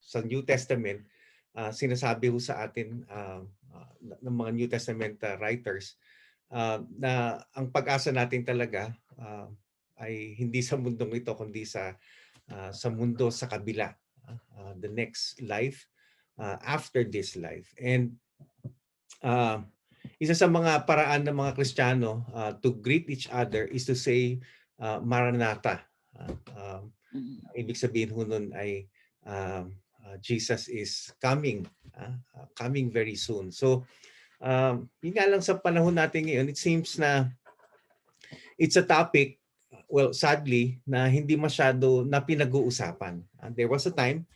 sa New Testament, sinasabi ho sa atin ng mga New Testament writers na ang pag-asa natin talaga ay hindi sa mundong ito kundi sa mundo sa kabila, the next life after this life. And isa sa mga paraan ng mga Kristiyano to greet each other is to say Maranatha. Ibig sabihin ho nun ay Jesus is coming, coming very soon. So yun nga lang sa panahon natin ngayon, it seems na it's a topic, well, sadly, na hindi masyado na pinag-uusapan. There was a time,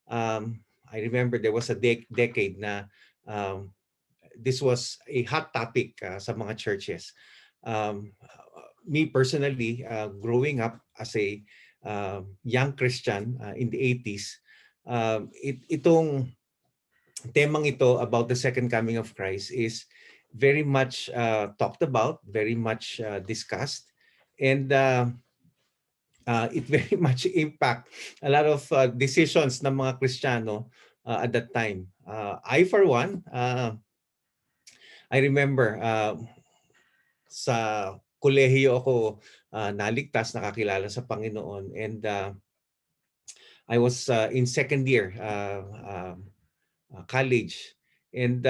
I remember there was a decade na this was a hot topic sa mga churches. Me personally, growing up as a young Christian in the 80s, itong temang ito about the second coming of Christ is very much talked about, very much discussed, and it very much impact a lot of decisions ng mga Kristiyano at that time. I for one, I remember sa kolehiyo ako naligtas, nakakilala sa Panginoon, and I was in second year college, and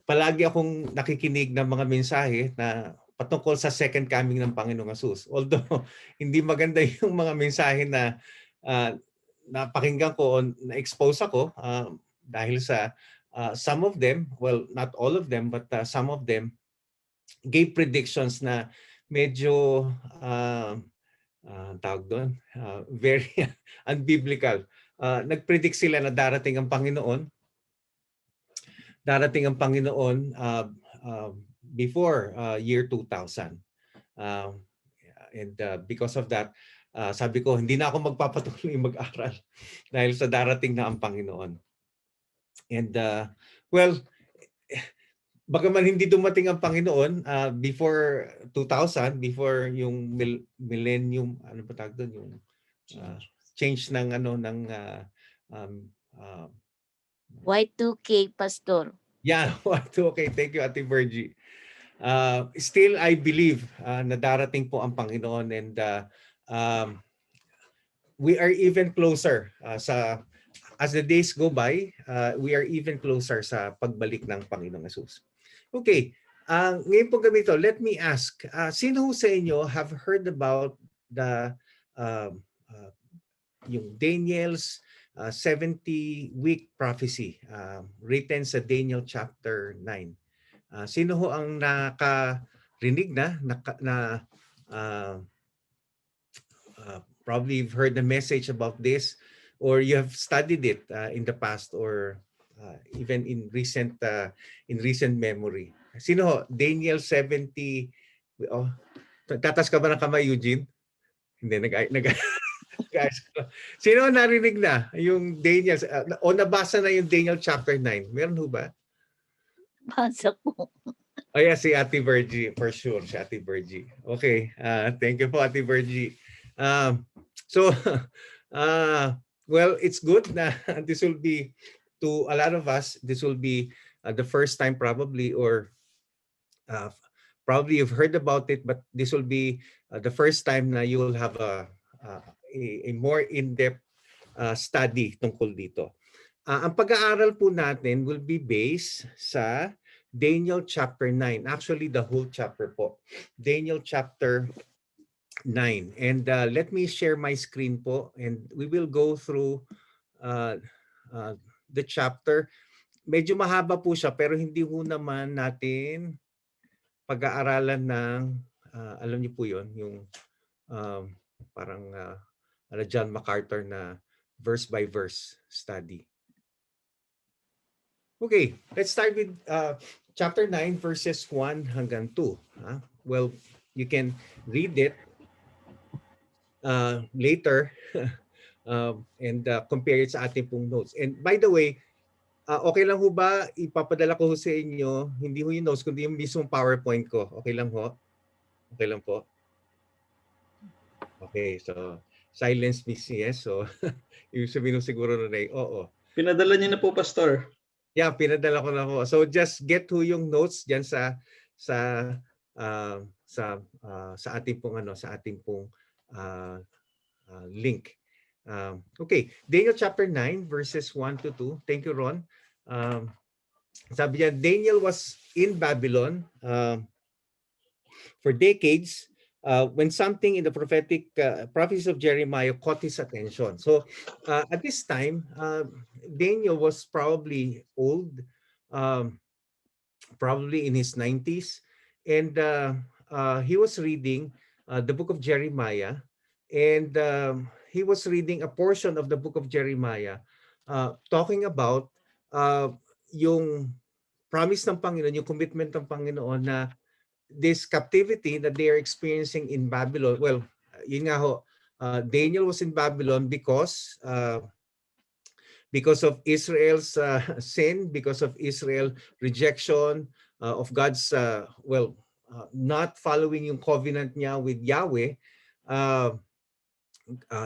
palagi akong nakikinig ng mga mensahe na patungkol sa second coming ng Panginoong Hesus. Although hindi maganda yung mga mensahe na napakinggan ko o na-expose ako dahil sa some of them, well, not all of them, but some of them gave predictions na medyo tawag doon, very unbiblical. Nagpredict sila na darating ang Panginoon before year 2000. And because of that, sabi ko, hindi na ako magpapatuloy mag-aral dahil sa darating na ang Panginoon. And well, bagaman hindi dumating ang Panginoon before 2000, before yung millennium, ano ba tawag doon, yung change ng Y2K, Pastor. Yeah, Y2K. Thank you, Ate Virgie. Still, I believe na darating po ang Panginoon, and we are even closer as the days go by, we are even closer sa pagbalik ng Panginoong Hesus. Okay, ngayon po ganito, let me ask, sino sa inyo have heard about the yung Daniel's 70-week prophecy written sa Daniel chapter 9? Sino ho ang nakarinig na probably you've heard the message about this, or you have studied it in the past, or even in recent memory? Sino ho? Daniel 70. Oh, tatas ka ba ng kamay, Eugene? Hindi, sino narinig na yung Daniel o nabasa na yung Daniel chapter 9? Meron ho ba? Basa ko. Oh yeah, si Ate Virgie, for sure, si Ate Virgie. Okay, thank you po, Ate Virgie. So, well, it's good na this will be, to a lot of us, this will be the first time probably, or probably you've heard about it, but this will be the first time na you will have a more in-depth study tungkol dito. Ang pag-aaral po natin will be based sa Daniel chapter 9. Actually, the whole chapter po. Daniel chapter 9. And let me share my screen po, and we will go through the chapter. Medyo mahaba po siya, pero hindi po naman natin pag-aaralan ng, alam niyo po yun, yung parang John MacArthur na verse by verse study. Okay, let's start with chapter 9 verses 1 hanggang 2. Well, you can read it later and compare it sa ating pong notes. And by the way, okay lang ho ba ipapadala ko sa inyo, hindi ho yung notes, kundi yung mismong PowerPoint ko? Okay lang ho? Okay lang po? Okay, so silence me, yes. So, yung sabihin mo siguro na oo. Pinadala niyo na po, Pastor. Yeah, pinadala ko na po. So just get to yung notes diyan sa sa ating pong link. Okay, Daniel chapter 9 verses 1 to 2. Thank you, Ron. Sabi niya, Daniel was in Babylon for decades when something in the prophetic prophecies of Jeremiah caught his attention. So at this time, Daniel was probably old, probably in his 90s, and he was reading the book of Jeremiah, and he was reading a portion of the book of Jeremiah talking about yung promise ng Panginoon, yung commitment ng Panginoon na this captivity that they are experiencing in Babylon. Well, yun nga ho, Daniel was in Babylon because of Israel's sin, because of Israel's rejection of God's not following yung covenant niya with Yahweh.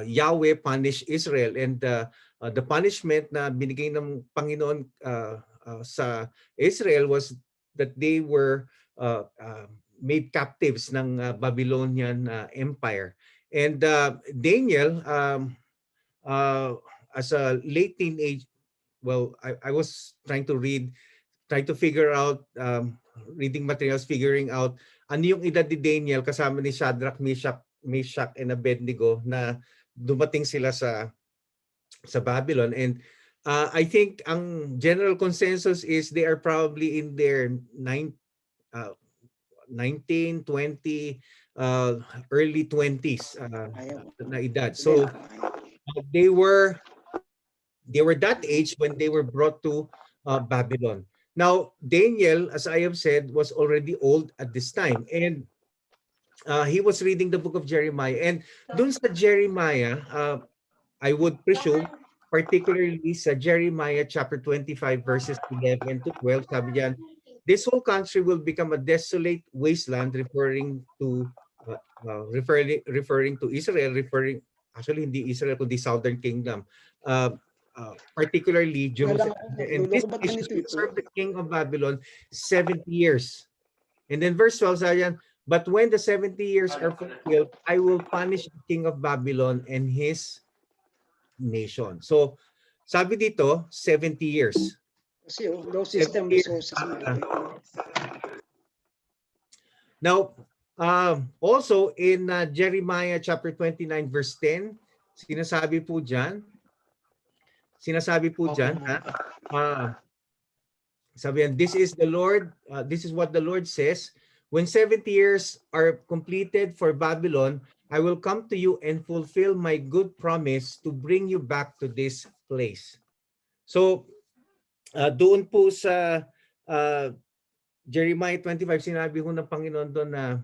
Yahweh punished Israel, and the punishment na binigay ng Panginoon sa Israel was that they were made captives ng Babylonian Empire. And Daniel, as a late teenage, I was trying to figure out, reading materials, figuring out ano yung edad ni Daniel kasama ni Shadrach, Meshach, and Abednego na dumating sila sa Babylon. And I think ang general consensus is they are probably in their 19, 20, early 20s na edad. So they were that age when they were brought to Babylon. Now, Daniel, as I have said, was already old at this time, and he was reading the book of Jeremiah. And dun sa Jeremiah, I would presume, particularly sa Jeremiah chapter 25 verses 11 to 12, sabi diyan, this whole country will become a desolate wasteland, referring to Israel, actually hindi Israel kundi Southern Kingdom, particularly Jerusalem. And this nation will serve the king of Babylon 70 years. And then verse 12 sabi diyan, but when the 70 years are fulfilled, I will punish the king of Babylon and his nation. So, sabi dito, 70 years. Kasi no system resources. Now, also in Jeremiah chapter 29 verse 10, sinasabi po dyan, sabi yan, this is what the Lord says, when 70 years are completed for Babylon, I will come to you and fulfill my good promise to bring you back to this place. So, doon po sa Jeremiah 25, sinabi ho ng Panginoon doon na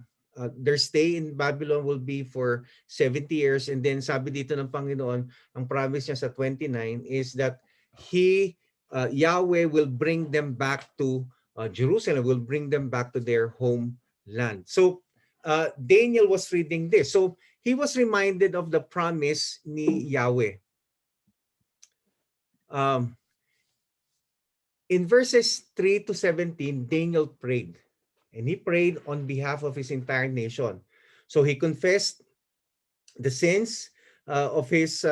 their stay in Babylon will be for 70 years. And then sabi dito ng Panginoon, ang promise niya sa 29 is that Yahweh will bring them back to Jerusalem, will bring them back to their homeland. So, Daniel was reading this. So he was reminded of the promise ni Yahweh. In verses 3 to 17, Daniel prayed. And he prayed on behalf of his entire nation. So he confessed the sins of his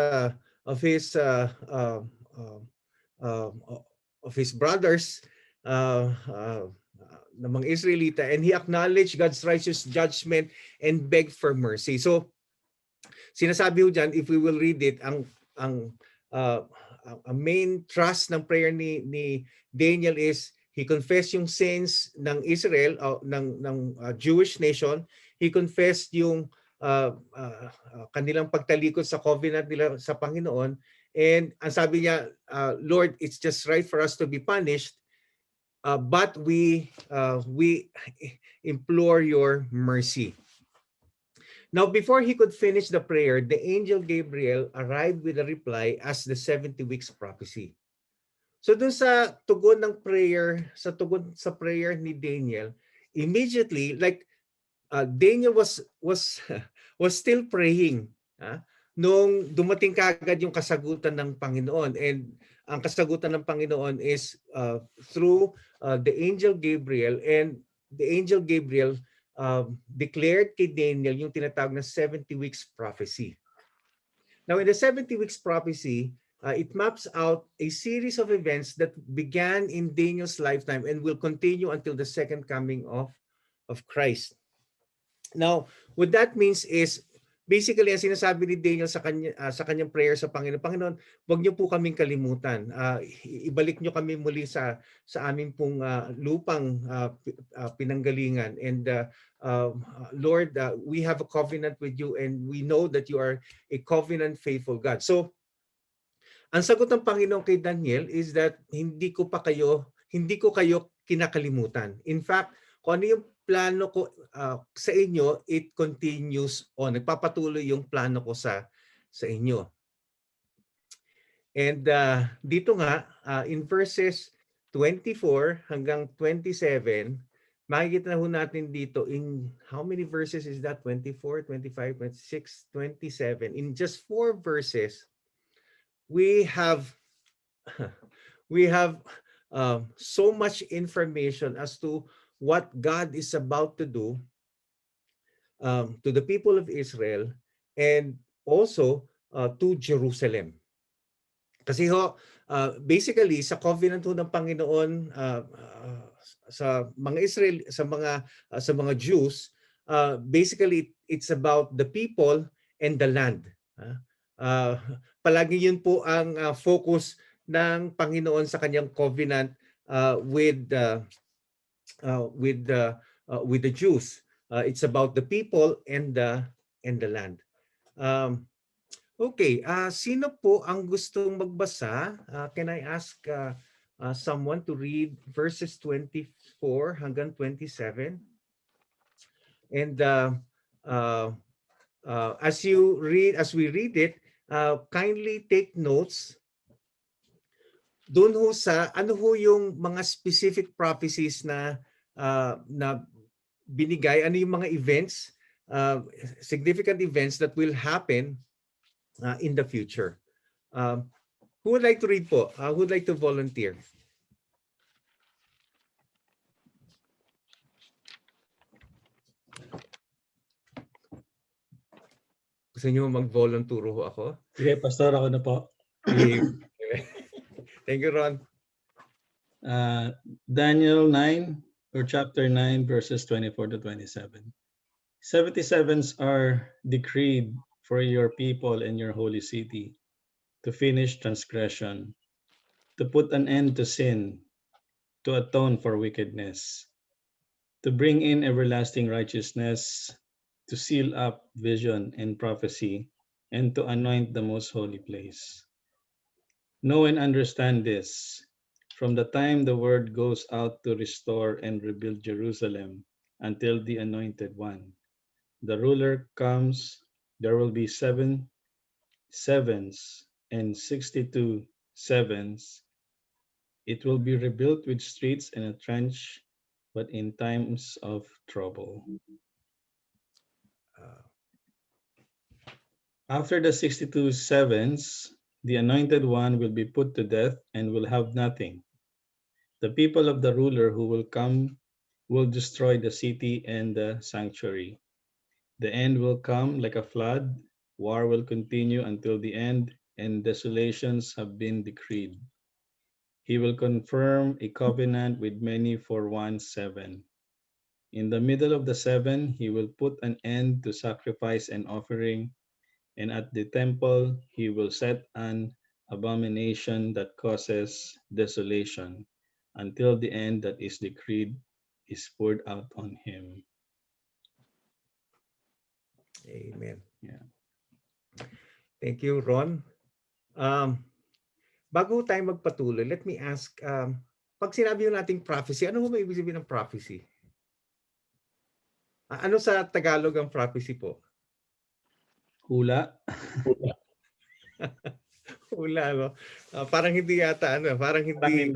brothers, ng mga Israelita, and he acknowledged God's righteous judgment and begged for mercy. So sinasabi ho dyan, if we will read it, ang main thrust ng prayer ni Daniel is he confessed yung sins ng Israel, ng Jewish nation. He confessed yung kanilang pagtalikod sa covenant nila sa Panginoon. And ang sabi niya, Lord, it's just right for us to be punished, but we implore your mercy. Now, before he could finish the prayer, the angel Gabriel arrived with a reply as the 70 weeks prophecy. So dun sa tugon ng prayer, sa prayer ni Daniel, immediately, like Daniel was still praying. nung dumating kaagad yung kasagutan ng Panginoon, and ang kasagutan ng Panginoon is through the angel Gabriel, and the angel Gabriel declared kay Daniel yung tinatawag na 70 weeks prophecy. Now, in the 70 weeks prophecy, it maps out a series of events that began in Daniel's lifetime and will continue until the second coming of Christ. Now, what that means is, basically, ang sinasabi ni Daniel sa kanyang prayer sa Panginoon, Panginoon, huwag niyo po kaming kalimutan. Ibalik niyo kami muli sa aming pong lupang pinanggalingan. And Lord, we have a covenant with you, and we know that you are a covenant faithful God. So, ang sagot ng Panginoon kay Daniel is that hindi ko kayo kinakalimutan. In fact, kung ano yung plano ko sa inyo, it continues on. Nagpapatuloy yung plano ko sa inyo. And dito nga, in verses 24 hanggang 27, makikita na ho natin dito in how many verses is that? 24, 25, 26, 27. In just 4 verses, we have so much information as to what God is about to do to the people of Israel, and also to Jerusalem. Kasi basically sa covenant ng Panginoon sa mga Israel, sa mga Jews, basically it's about the people and the land. Palagi yun po ang focus ng Panginoon sa kanyang covenant with the Jews. It's about the people and the land. Okay, sino po ang gustong magbasa? Can I ask someone to read verses 24 hanggang 27? And as we read it, kindly take notes doon ho sa ano ho yung mga specific prophecies na binigay, ano yung mga events, significant events that will happen in the future. Who would like to read po? Who would like to volunteer? Gusto niyo mag-volunteer ho ako? Sige, Pastor, ako na po. Thank you, Ron. Daniel 9 or chapter 9 verses 24 to 27. 77s are decreed for your people and your holy city, to finish transgression, to put an end to sin, to atone for wickedness, to bring in everlasting righteousness, to seal up vision and prophecy, and to anoint the most holy place. Know and understand this. From the time the word goes out to restore and rebuild Jerusalem until the anointed one, the ruler comes, there will be 7 sevens and 62 sevens. It will be rebuilt with streets and a trench, but in times of trouble. After the 62 sevens, the anointed one will be put to death and will have nothing. The people of the ruler who will come will destroy the city and the sanctuary. The end will come like a flood. War will continue until the end, and desolations have been decreed. He will confirm a covenant with many for 1 7. In the middle of the 7, he will put an end to sacrifice and offering, and at the temple he will set an abomination that causes desolation, until the end that is decreed is poured out on him. Amen. Yeah. Thank you, Ron. Bago tayo magpatuloy, let me ask, pag sinabi yung nating prophecy, ano ba ibig sabihin ng prophecy? Ano sa Tagalog ang prophecy po? Hula. Hula, no? Parang hindi yata, parang hindi.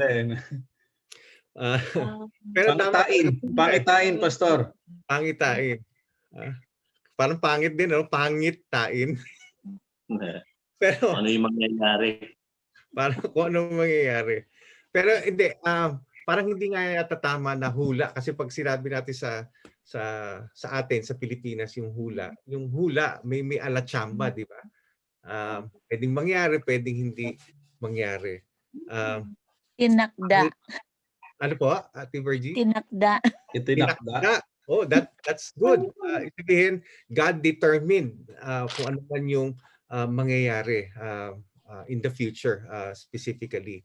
Pero Pangitain, Pastor. Pangitain. Parang pangit din, no? Pangitain. Pero Ano yung mangyayari? parang kung ano mangyayari. Pero hindi, parang hindi nga yata tama na hula kasi pag sinabi natin sa atin sa Pilipinas yung hula may alatsamba, di ba? Pwedeng mangyari, pwedeng hindi mangyari. Tinakda. Ano po, Ate Virgie? Tinakda. Itinakda. Oh, that's good. Ibig sabihin, God determined kung ano man yung mangyayari in the future specifically.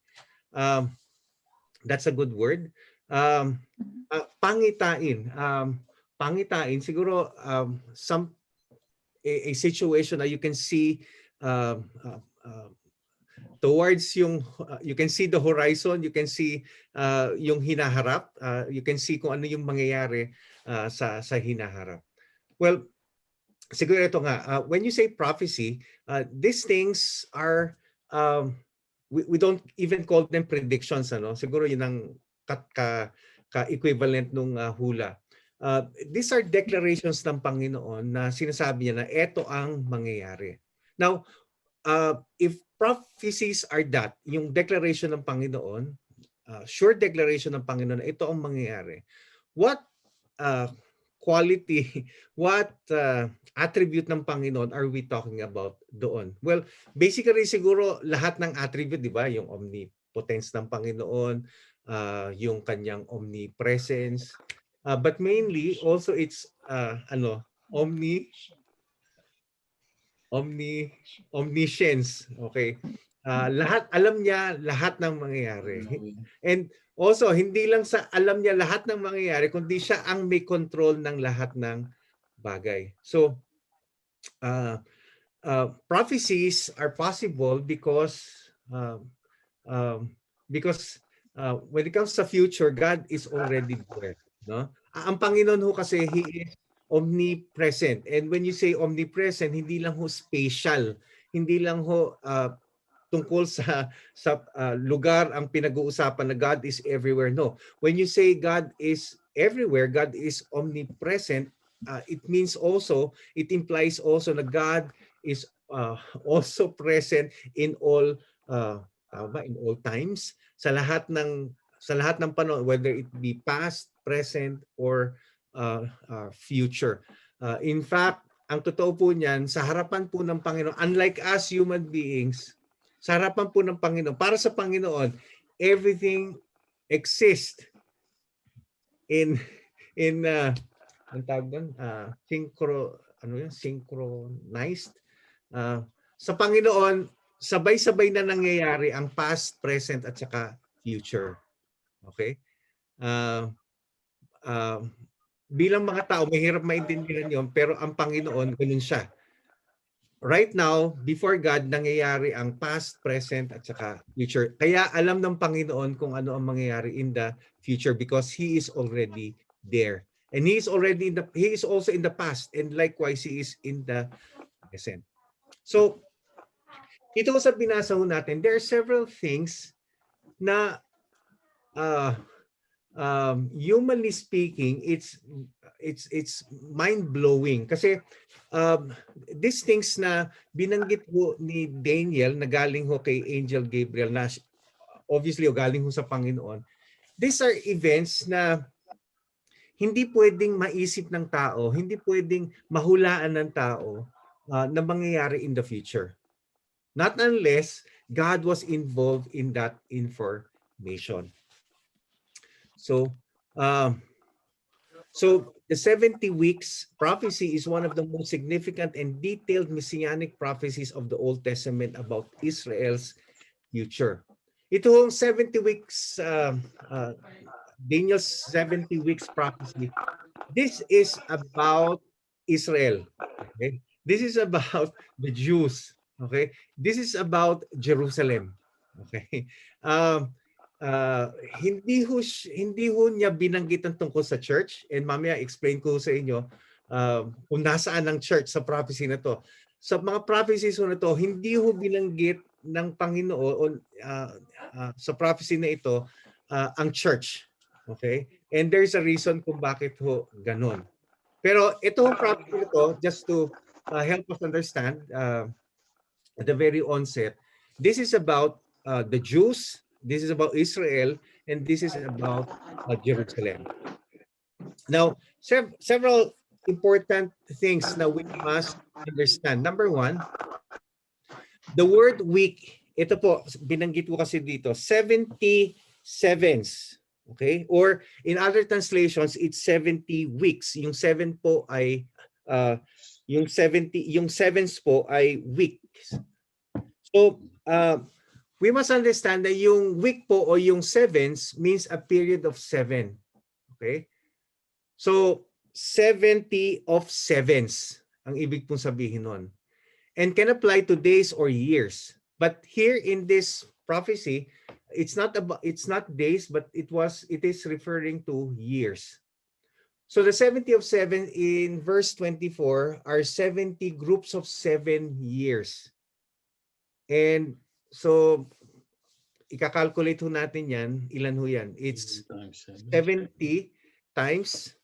That's a good word. Pangitain. Pangitain, siguro a situation that you can see towards yung you can see the horizon, you can see yung hinaharap, you can see kung ano yung mangyayari sa hinaharap. Well, siguro ito nga, when you say prophecy, these things are we don't even call them predictions, ano? Siguro yun ang ka-equivalent nung hula. These are declarations ng Panginoon na sinasabi niya na ito ang mangyayari. Now, if prophecies are that, yung declaration ng Panginoon, sure declaration ng Panginoon, ito ang mangyayari. What quality, what attribute ng Panginoon are we talking about doon? Well, basically siguro lahat ng attribute, di ba? Yung omnipotence ng Panginoon, yung kanyang omnipresence, but mainly also it's omniscience. Okay. Alam niya lahat ng mangyayari. And also, hindi lang sa alam niya lahat ng mangyayari, kundi siya ang may control ng lahat ng bagay. So, prophecies are possible because when it comes to future, God is already there. No? Ang Panginoon ho kasi, He is omnipresent. And when you say omnipresent, hindi lang ho spatial. Hindi lang ho tungkol sa lugar ang pinag-uusapan na God is everywhere. No. When you say God is everywhere, God is omnipresent, it means also, it implies also na God is also present in all times, sa lahat ng panahon, whether it be past, present, or future. In fact, ang totoo po niyan, sa harapan po ng Panginoon, unlike us human beings, sa harapan po ng Panginoon, para sa Panginoon, everything exists in ang tawag doon, synchronized. Sa Panginoon, sabay-sabay na nangyayari ang past, present, at saka future. Okay? Bilang mga tao, mahirap maintindihan yon, pero ang Panginoon, ganun siya. Right now, before God, nangyayari ang past, present, at saka future. Kaya alam ng Panginoon kung ano ang mangyayari in the future because He is already there. And He is also in the past, and likewise He is in the present. So, ito sa binasa ho natin, there are several things na humanly speaking, it's mind-blowing kasi these things na binanggit ho ni Daniel na galing ho kay Angel Gabriel na obviously galing ho sa Panginoon, these are events na hindi pwedeng maisip ng tao, hindi pwedeng mahulaan ng tao na mangyayari in the future. Not unless God was involved in that information. So the 70 weeks prophecy is one of the most significant and detailed messianic prophecies of the Old Testament about Israel's future. Itong 70 weeks, Daniel's 70 weeks prophecy, this is about Israel. Okay? This is about the Jews. Okay? This is about Jerusalem. Okay? Hindi ho niya binanggit ang tungkol sa church, and mamaya explain ko sa inyo kung nasaan ang church sa prophecy na to. Sa mga prophecies na to, hindi ho binanggit ng Panginoon sa prophecy na ito ang church. Okay? And there's a reason kung bakit ho ganon. Pero ito prophecy na to, just to help us understand, at the very onset, this is about the Jews, this is about Israel, and this is about Jerusalem. Now, several important things that we must understand. Number one, the word week, ito po, binanggit ko kasi dito, 77s. Okay? Or in other translations, it's 70 weeks. Yung 7 po ay, yung 7s po ay weeks. So, we must understand that yung week po o yung 7s means a period of 7. Okay? So, 70 of 7s ang ibig pong sabihin nun. And can apply to days or years. But here in this prophecy, it's not days, but it is referring to years. So the 70 of 7 in verse 24 are 70 groups of 7 years. And so ika-calculate ho natin yan, ilan ho yan? It's 70 times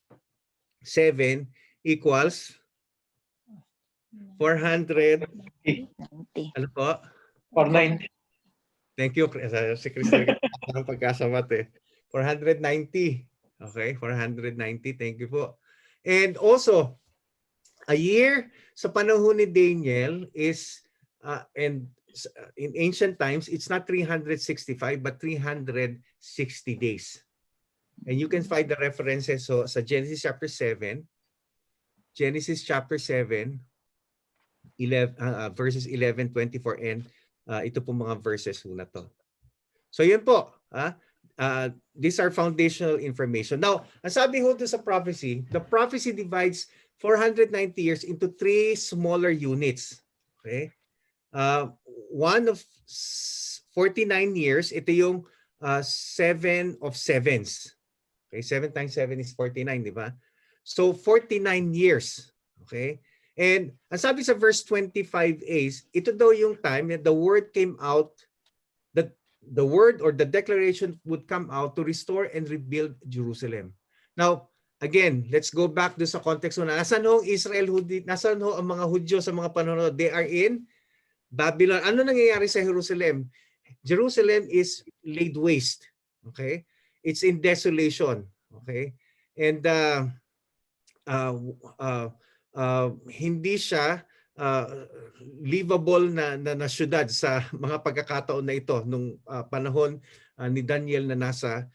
7 equals 400. Ano po? 490. Thank you. Si Crystal ang pagkasamat eh. 490. Okay, 490. Thank you po. And also, a year sa panahon ni Daniel is, and in ancient times, it's not 365 but 360 days. And you can find the references so sa Genesis chapter 7, verses 11, 24, and ito po mga verses na to. So yun po. These are foundational information. Now, ang sabi ho sa prophecy, the prophecy divides 490 years into 3 smaller units. Okay? One of 49 years, ito yung 7 of 7s. Okay? 7 times 7 is 49, di ba? So 49 years. Okay? And ang sabi sa verse 25 is, ito daw yung time that the word came out, that the word or the declaration would come out to restore and rebuild Jerusalem. Now, again, let's go back to sa context na nasaan ho ang Israel, nasaan ho ang mga Hudyo sa mga panahon? They are in Babylon. Ano nangyayari sa Jerusalem? Jerusalem is laid waste. Okay? It's in desolation. Okay? And hindi siya livable na syudad sa mga pagkakataon na ito nung panahon ni Daniel na nasa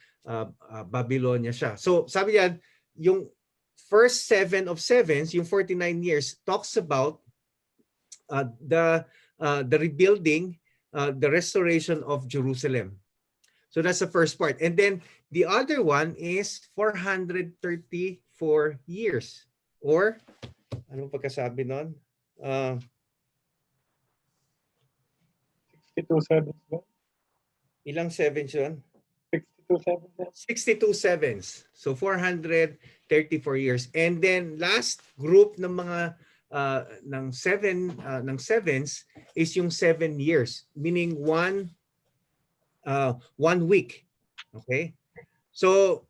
Babylonia siya. So sabi yan, yung first 7 of 7s, yung 49 years, talks about the rebuilding, the restoration of Jerusalem. So that's the first part. And then the other one is 434 years. Or anong pagkasabi nun? 62 sevens. Ilang 7s yun? 62 sevens. 62 sevens. So 434 years. And then last group ng mga ng 7s is yung 7 years, meaning one week. Okay? So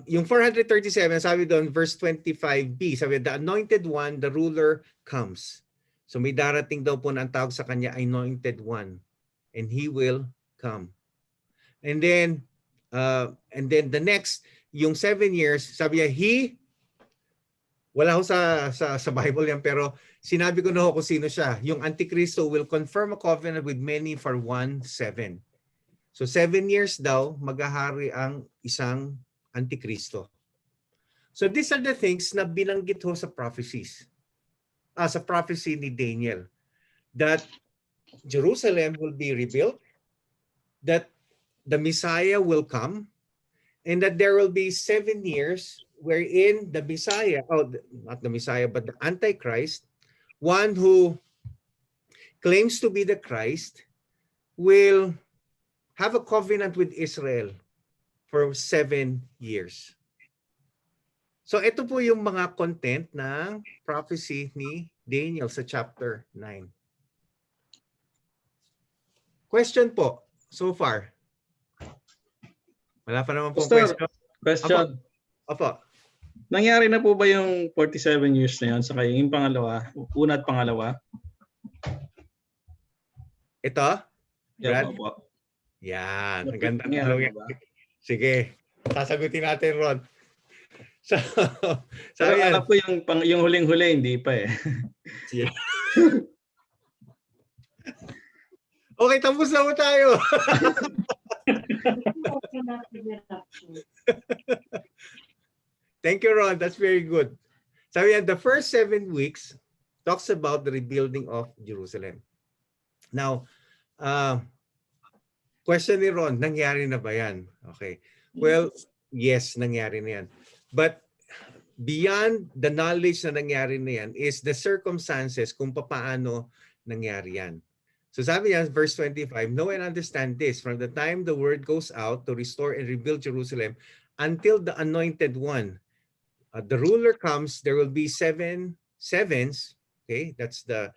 yung 437, sabi doon, verse 25b, sabi, the anointed one, the ruler comes. So may darating daw po na ang tawag sa kanya, anointed one. And he will come. And then the next, yung 7 years, sabi niya, wala ho sa Bible yan, pero sinabi ko na ho kung sino siya. Yung Antikristo will confirm a covenant with many for 1 7. So 7 years daw, maghahari ang isang Antikristo. So these are the things na binanggit ho sa prophecies. Sa prophecy ni Daniel. That Jerusalem will be rebuilt, that the Messiah will come, and that there will be 7 years wherein the Messiah, not the Messiah, but the Antichrist, one who claims to be the Christ, will have a covenant with Israel for 7 years. So ito po yung mga content ng prophecy ni Daniel sa chapter 9. Question po, so far. Wala pa naman pong Pastor, question. question. Opo. Nangyari na po ba yung 47 years na yun? Saka yung pangalawa, una at pangalawa? Ito? Yeah, Brad? po. Yan. Ang ganda ng Yan, tanong yan. diba? Sige. Sasagutin natin, Ron. So, Pero sabi yan. alam ko yung huling-huli, hindi pa eh. Okay, tapos na po tayo. Thank you, Ron. That's very good. Sabi yan, the first 7 weeks talks about the rebuilding of Jerusalem. Now, question ni Ron, nangyari na ba yan? Okay. Well, yes, nangyari na yan. But beyond the knowledge na nangyari na yan is the circumstances kung paano nangyari yan. So sabi niya, verse 25, know and understand this, from the time the word goes out to restore and rebuild Jerusalem until the anointed one, the ruler comes, there will be 7 sevens. Okay, that's the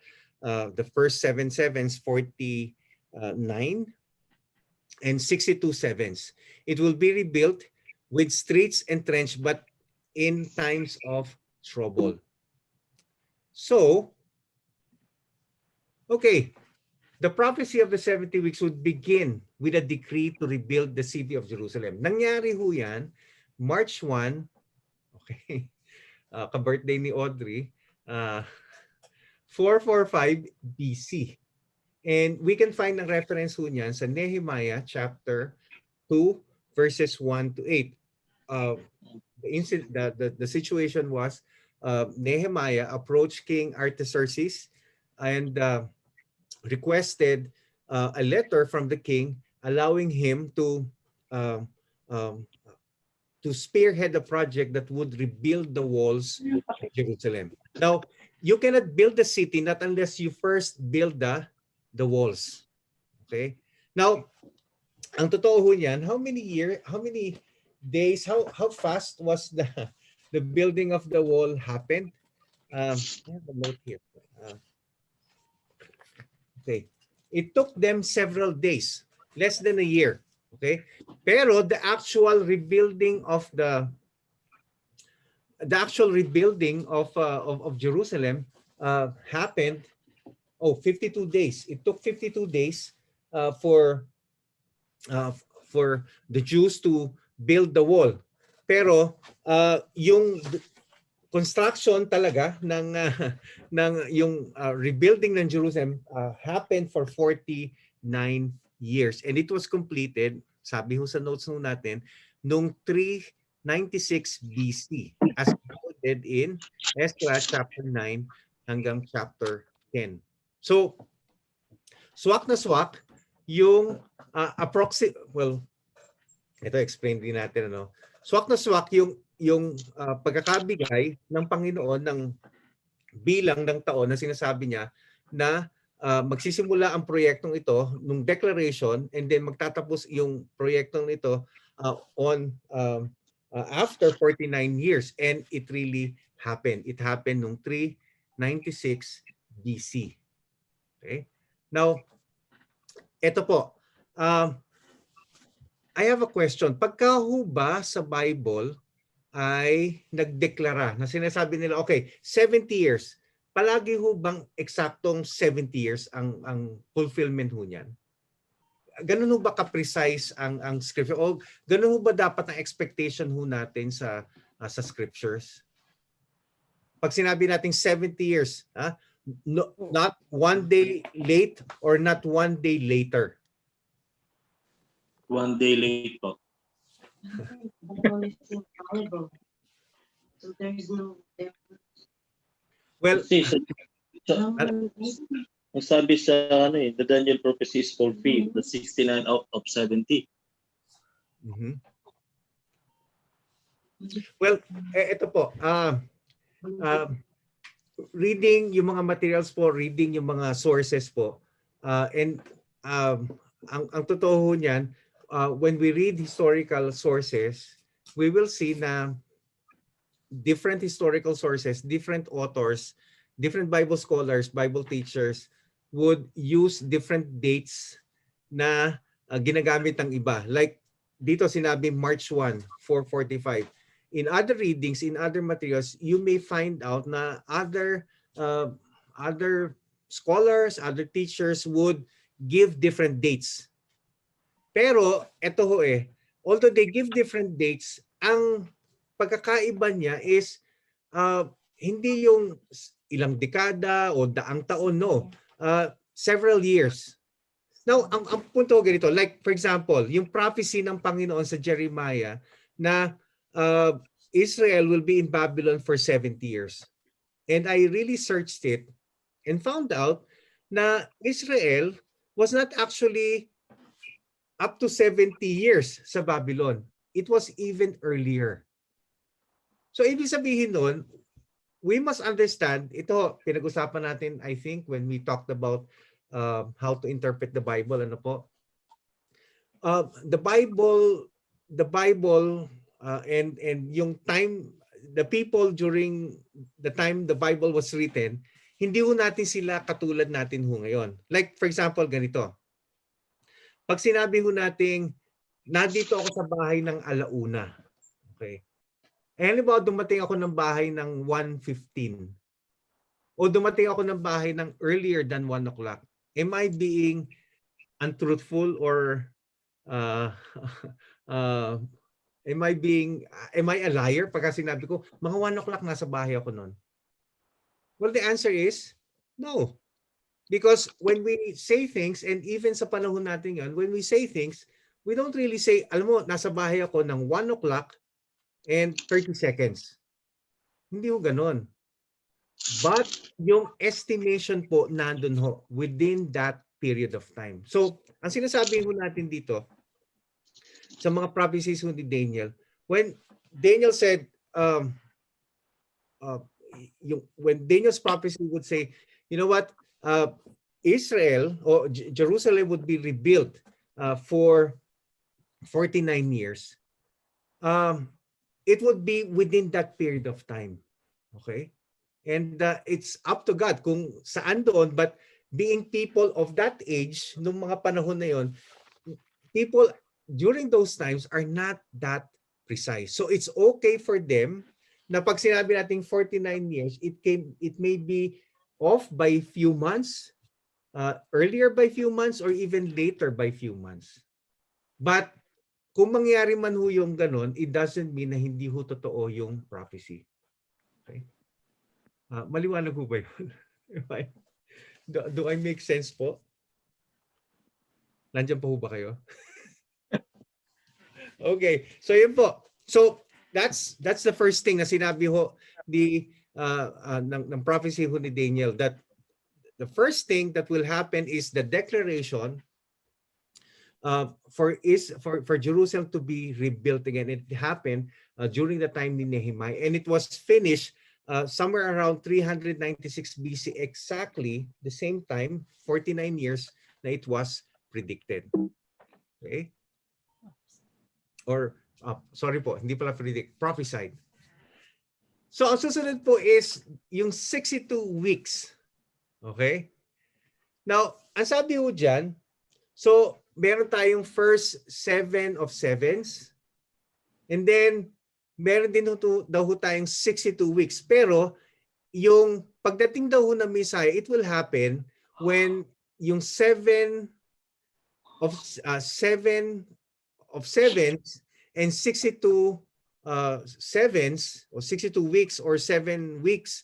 first 7 sevens, 49 and 62 sevens. It will be rebuilt with streets and trench, but in times of trouble. So, okay, the prophecy of the 70 weeks would begin with a decree to rebuild the city of Jerusalem. Nangyari ho yan, March 1, okay, ka-birthday ni Audrey, 445 BC. And we can find ang reference ho niyan sa Nehemiah chapter 2 verses 1 to 8. The situation was Nehemiah approached King Artaxerxes and requested a letter from the king allowing him to spearhead a project that would rebuild the walls of Jerusalem. Now, you cannot build the city not unless you first build the walls. Okay? Now, ang totoo ho niyan, how many days, how fast was the building of the wall happened? I have a note here. Okay. It took them several days, less than a year. Okay? Pero the actual rebuilding of of Jerusalem happened 52 days. It took 52 days for the Jews to build the wall. Pero yung construction talaga ng rebuilding ng Jerusalem happened for 49 years, and it was completed, sabi ho sa notes ho natin, noong 396 BC as recorded in Ezra chapter 9 hanggang chapter 10. So swak na swak yung ito explain din natin, ano. Swak na swak yung pagkakabigay ng Panginoon ng bilang ng taon na sinasabi niya na magsisimula ang proyektong ito nung declaration, and then magtatapos yung proyektong ito after 49 years, and it really happened. It happened nung 396 BC. Okay? Now, ito po. I have a question. Pagka ho ba sa Bible ay nagdeklara na sinasabi nila, okay, 70 years, palagi ho bang eksaktong 70 years ang fulfillment ho niyan? Ganun ho ba ka-precise ang scripture? O ganun ho ba dapat ang expectation ho natin sa scriptures? Pag sinabi nating 70 years, no, not one day late or not one day later? 1 day late po. So there is no difference. Well, Kasi ang sabi sa the Daniel prophecy is fulfilled, the 69 out of 70. Well, ito po. Reading yung mga materials po, reading yung mga sources po. And ang totoo niyan, when we read historical sources, we will see na different historical sources, different authors, different Bible scholars, Bible teachers would use different dates na ginagamit ng iba. Like dito sinabi March 1, 445. In other readings, in other materials, you may find out na other scholars, other teachers would give different dates. Pero ito ho although they give different dates, ang pagkakaiba niya is hindi yung ilang dekada o daang taon, no. Several years. Now, ang punto ganito, like for example, yung prophecy ng Panginoon sa Jeremiah na Israel will be in Babylon for 70 years. And I really searched it and found out na Israel was not actually up to 70 years sa Babylon. It was even earlier. So ibig sabihin nun, we must understand, ito pinag-usapan natin I think when we talked about how to interpret the Bible, ano po? The Bible and yung time, the people during the time the Bible was written, hindi ho natin sila katulad natin ho ngayon. Like for example, ganito. Pag sinabi ho nating nandito ako sa bahay ng alauna. Okay. Eh, halimbawa dumating ako ng bahay ng 1:15. O dumating ako ng bahay ng earlier than 1 o'clock. Am I being untruthful or am I a liar pagka sinabi ko mga 1 o'clock nasa bahay ako noon? Well, the answer is no. Because when we say things, and even sa panahon natin yan, when we say things, we don't really say, alam mo, nasa bahay ako ng 1 o'clock and 30 seconds. Hindi ho ganon. But yung estimation po nandun ho within that period of time. So, ang sinasabi ho natin dito sa mga prophecies ni Daniel, when Daniel said, when Daniel's prophecy would say, you know what, Israel or Jerusalem would be rebuilt for 49 years. It would be within that period of time. Okay? And it's up to God kung saan doon, but being people of that age, nung mga panahon na yon, people during those times are not that precise. So it's okay for them na pag sinabi nating 49 years, it may be off by few months, earlier by few months, or even later by few months. But kung mangyari man ho yung ganon, it doesn't mean na hindi ho totoo yung prophecy. Okay? Maliwanag ho ba yun? Do I make sense po? Nandiyan po ba kayo? Okay, so yun po. So that's the first thing na sinabi ho ng prophecy ho ni Daniel, that the first thing that will happen is the declaration for Jerusalem to be rebuilt again. It happened during the time ni Nehemiah, and it was finished somewhere around 396 BC, exactly the same time, 49 years na it was predicted. Okay? Or, sorry po, hindi pala prophesied. So, ang susunod po is yung 62 weeks. Okay? Now, ang sabi ho dyan, so, meron tayong first 7 of sevens, and then, meron din daw tayong 62 weeks. Pero, yung pagdating daw ng Messiah, it will happen when yung 7 of sevens and 62 sevens or 62 weeks or 7 weeks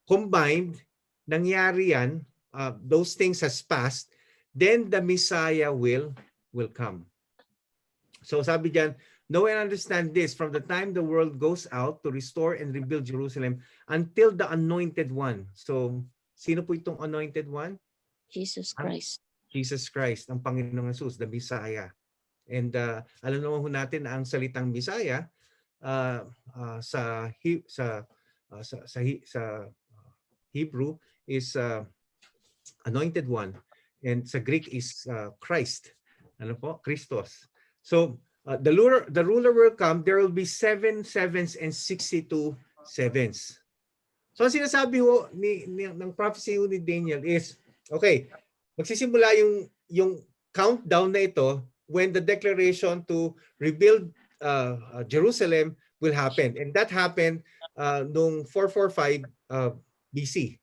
combined, nangyari yan, those things has passed, then the Messiah will come. So sabi diyan, know and understand this, from the time the world goes out to restore and rebuild Jerusalem until the anointed one. So, sino po itong anointed one? Jesus Christ. Jesus Christ, ang Panginoong Jesus, the Messiah. And alam naman ho natin na ang salitang Messiah sa Hebrew is anointed one, and sa Greek is Christ. Ano po? Christos. So, the ruler will come, there will be 7 sevens and 62 sevens. So ang sinasabi ho ng prophecy ni Daniel is, okay, magsisimula yung countdown na ito when the declaration to rebuild Jerusalem will happen. And that happened noong 445 BC.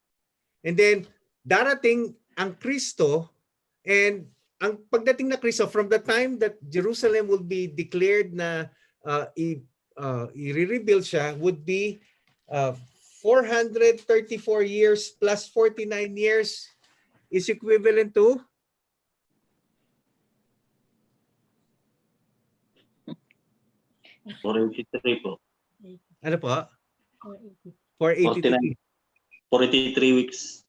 And then darating ang Kristo, and ang pagdating na Kristo, from the time that Jerusalem will be declared na i-rebuild siya, would be 434 years plus 49 years is equivalent to 483 po. ano po? 483. 43 weeks.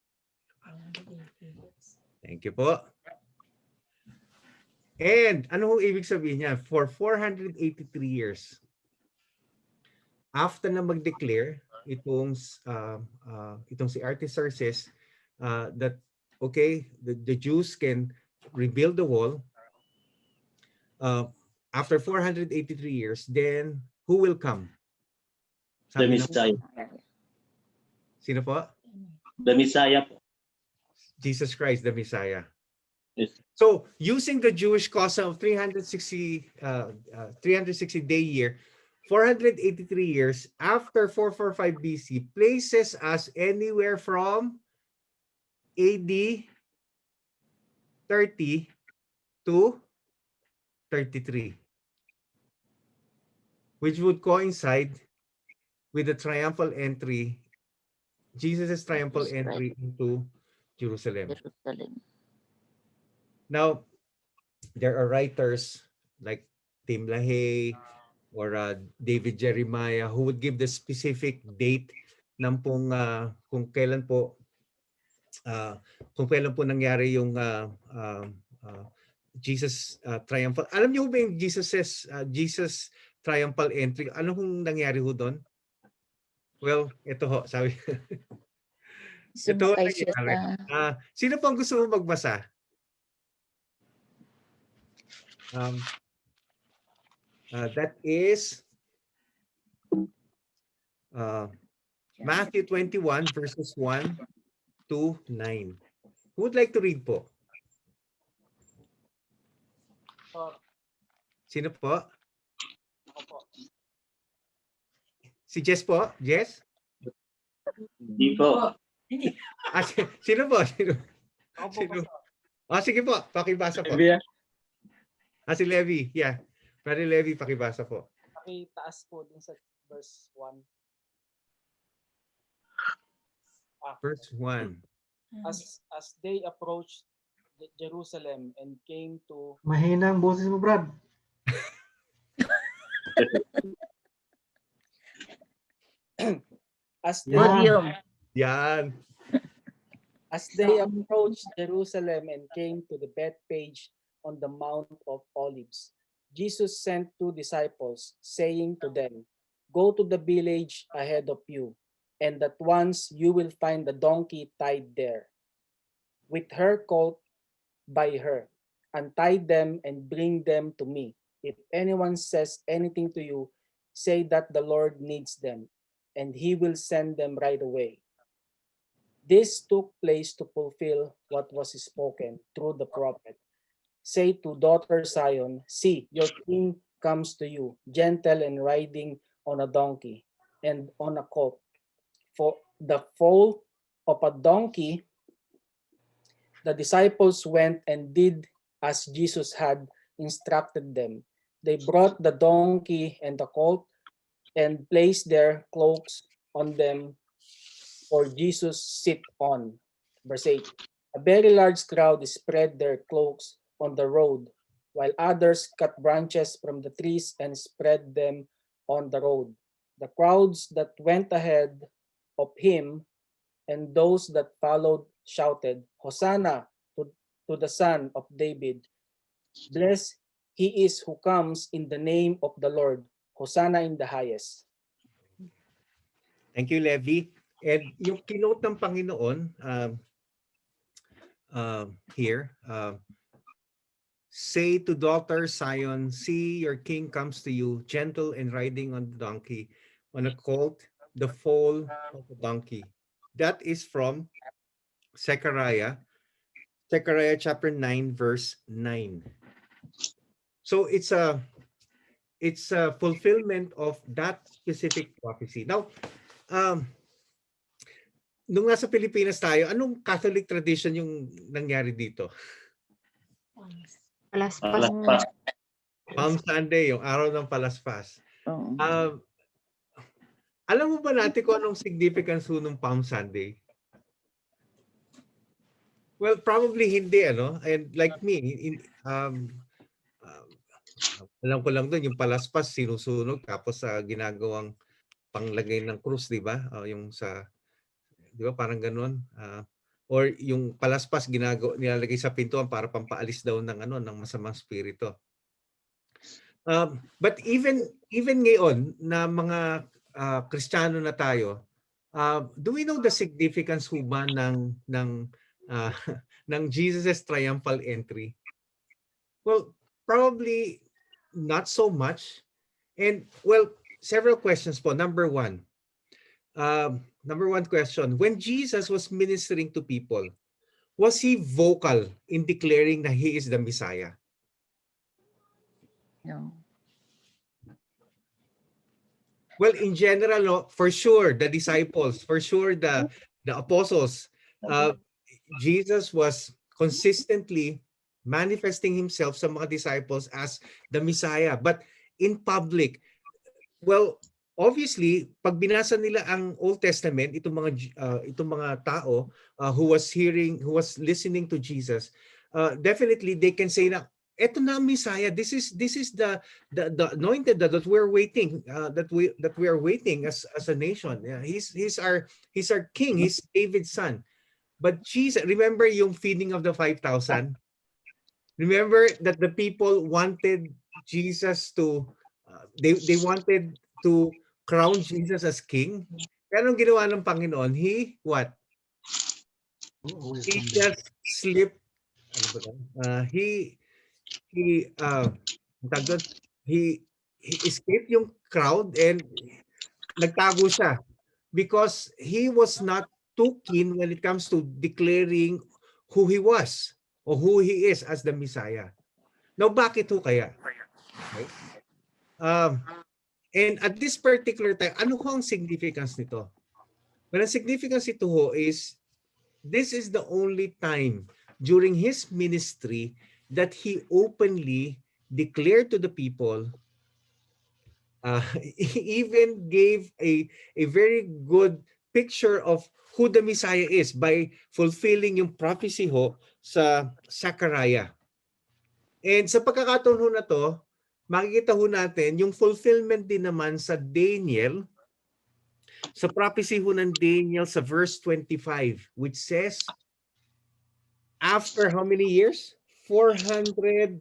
Thank you po. And ano ho ibig sabihin niya? For 483 years, after na mag-declare itong si Artaxerxes that okay, the Jews can rebuild the wall, after 483 years, then who will come? The Sabi ng- Messiah. Sino po? The Messiah po. Jesus Christ, the Messiah. Yes. So, using the Jewish custom of 360 day year, 483 years after 445 BC places us anywhere from AD 30 to 33, which would coincide with the triumphal entry, Jesus' triumphal That's right. entry into Jerusalem. Jerusalem. Now, there are writers like Tim LaHaye or David Jeremiah who would give the specific date ng kung kailan po nangyari yung Jesus triumphal. Alam niyo ba yung Jesus triumphal entry? Ano hong nangyari ho doon? Well, ito ho, sabi. Ito ho Sumakay siya nangyari. sa Sino pong gusto mo magbasa? That is Matthew 21 verses 1 to 9. Who would like to read po? Sino po? Si Jess po? Jess? Hindi po. Sino po? Sino? Sige po, pakibasa po. Si Levi. Yeah. Brother Levi, pakibasa po. Pakitaas po dun sa verse 1. Verse 1. As they approached Jerusalem and came to Mahina ang boses mo, Brad. as they, volume. Yan. as they approached Jerusalem and came to the Bethpage on the Mount of Olives, Jesus sent 2 disciples, saying to them, "Go to the village ahead of you, and at once you will find the donkey tied there, with her colt by her. Untie them and bring them to me. If anyone says anything to you, say that the Lord needs them, and he will send them right away." This took place to fulfill what was spoken through the prophet. "Say to daughter Zion, see, your king comes to you, gentle and riding on a donkey and on a colt, for the foal of a donkey." The disciples went and did as Jesus had instructed them. They brought the donkey and the colt and placed their cloaks on them for Jesus sit on. Verse 8. A very large crowd spread their cloaks on the road, while others cut branches from the trees and spread them on the road. The crowds that went ahead of him and those that followed shouted, "Hosanna to the Son of David. Blessed he is who comes in the name of the Lord. Hosanna in the highest." Thank you, Levi. And yung kinote ng Panginoon here, say to daughter Zion, see your king comes to you, gentle and riding on the donkey, on a colt, the foal of a donkey. That is from Zechariah chapter 9, verse 9. So it's a fulfillment of that specific prophecy. Now, nung nasa Pilipinas tayo, anong Catholic tradition yung nangyari dito? Palaspas. Palaspas. Palm Sunday, yung araw ng palaspas. Oo. Alam mo ba natin kung anong significance ho ng Palm Sunday? Well, probably hindi, ano? And like me, alam ko lang doon, yung palaspas, sinusunog, tapos ginagawang panglagay ng krus, di ba? Yung sa, di ba, parang ganun. Or yung palaspas, nilalagay sa pintuan para pampaalis daw ng, ng masamang spirito. But even ngayon na mga Kristiyano na tayo, do we know the significance ho ba ng ng Jesus' triumphal entry? Well, probably not so much. And well, several questions po. Number one question, when Jesus was ministering to people, was he vocal in declaring that he is the Messiah? No. Well, in general, no, for sure, the disciples, for sure, the apostles, Jesus was consistently manifesting himself sa mga disciples as the Messiah. But in public, well, obviously, pag binasa nila ang Old Testament, itong mga tao who was listening to Jesus, definitely they can say na, eto na ang Messiah. This is the anointed that we're waiting, that we are waiting as a nation. Yeah, he's our king. He's David's son. But Jesus, remember yung feeding of the 5,000? Remember that the people wanted Jesus to they wanted to crown Jesus as king. Pero anong ginawa ng Panginoon? He what? He just slipped. Ano ba yan? He escaped yung crowd and nagtago siya because he was not too keen when it comes to declaring who he was or who he is as the Messiah. Now, bakit ho kaya? Okay. And at this particular time, ano ho ang significance nito? Well, ang significance nito ho is this is the only time during his ministry that he openly declared to the people, even gave a very good picture of who the Messiah is by fulfilling yung prophecy ho sa Zechariah. And sa pagkakataon ho na to, makikita ho natin yung fulfillment din naman sa Daniel, sa prophecy ho ng Daniel sa verse 25, which says, after how many years? 483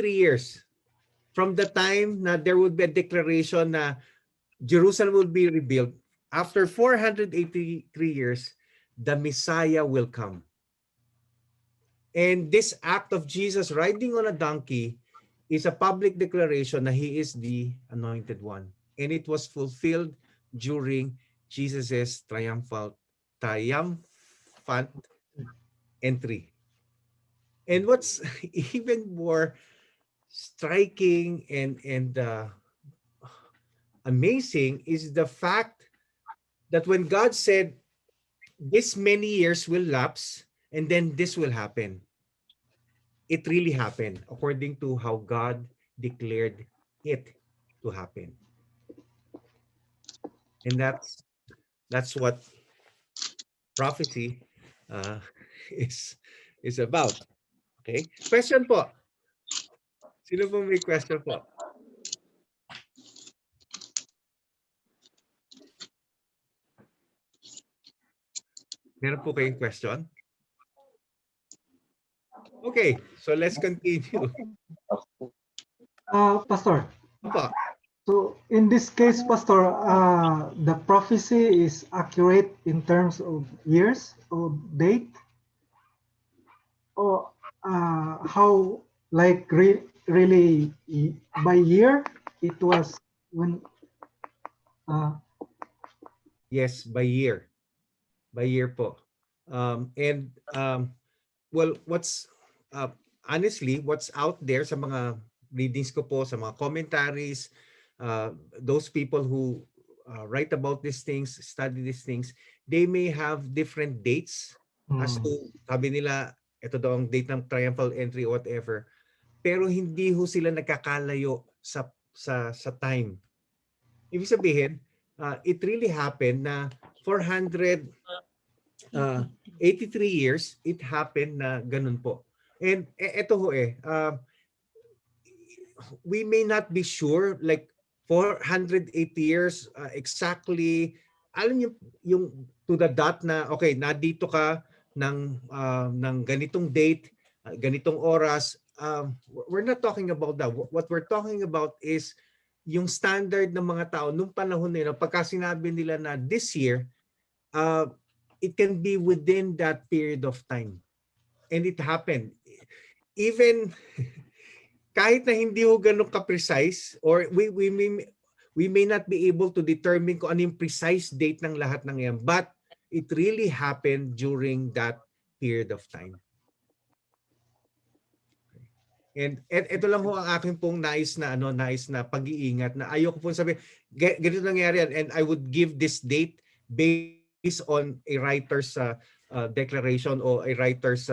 years from the time na there would be a declaration na Jerusalem will be rebuilt. After 483 years, the Messiah will come. And this act of Jesus riding on a donkey is a public declaration that he is the anointed one. And it was fulfilled during Jesus's triumphant entry. And what's even more striking and amazing is the fact that when God said, this many years will lapse and then this will happen, it really happened according to how God declared it to happen. And that's what prophecy is about. Okay? Question po. Sino pong may question po? Meron po kayong question? Okay, so let's continue. Pastor, Opo. so in this case, Pastor, the prophecy is accurate in terms of years or date? Or how, like, really by year it was when? Yes, by year. By year po. Well, honestly, what's out there sa mga readings ko po, sa mga commentaries, those people who write about these things, study these things, they may have different dates as to, sabi nila, ito daw ang date ng triumphal entry or whatever. Pero hindi ho sila nagkakalayo sa time. Ibig sabihin, it really happened na 483 years, it happened na ganun po. And ito ho we may not be sure like 480 years exactly, alam niyo yung to the dot na okay, nandito ka ng ganitong date, ganitong oras. We're not talking about that. What we're talking about is yung standard ng mga tao nung panahon nila. Pagka sinabi nila na this year, it can be within that period of time. And it happened. Even kahit na hindi ho ganun ka-precise, or we may not be able to determine kung ano yung precise date ng lahat ng yan, but it really happened during that period of time. And ito lang ho ang aking pong nais na pag-iingat na ayoko pong sabihin ganito nangyari yan, and I would give this date based on a writer's declaration or a writer's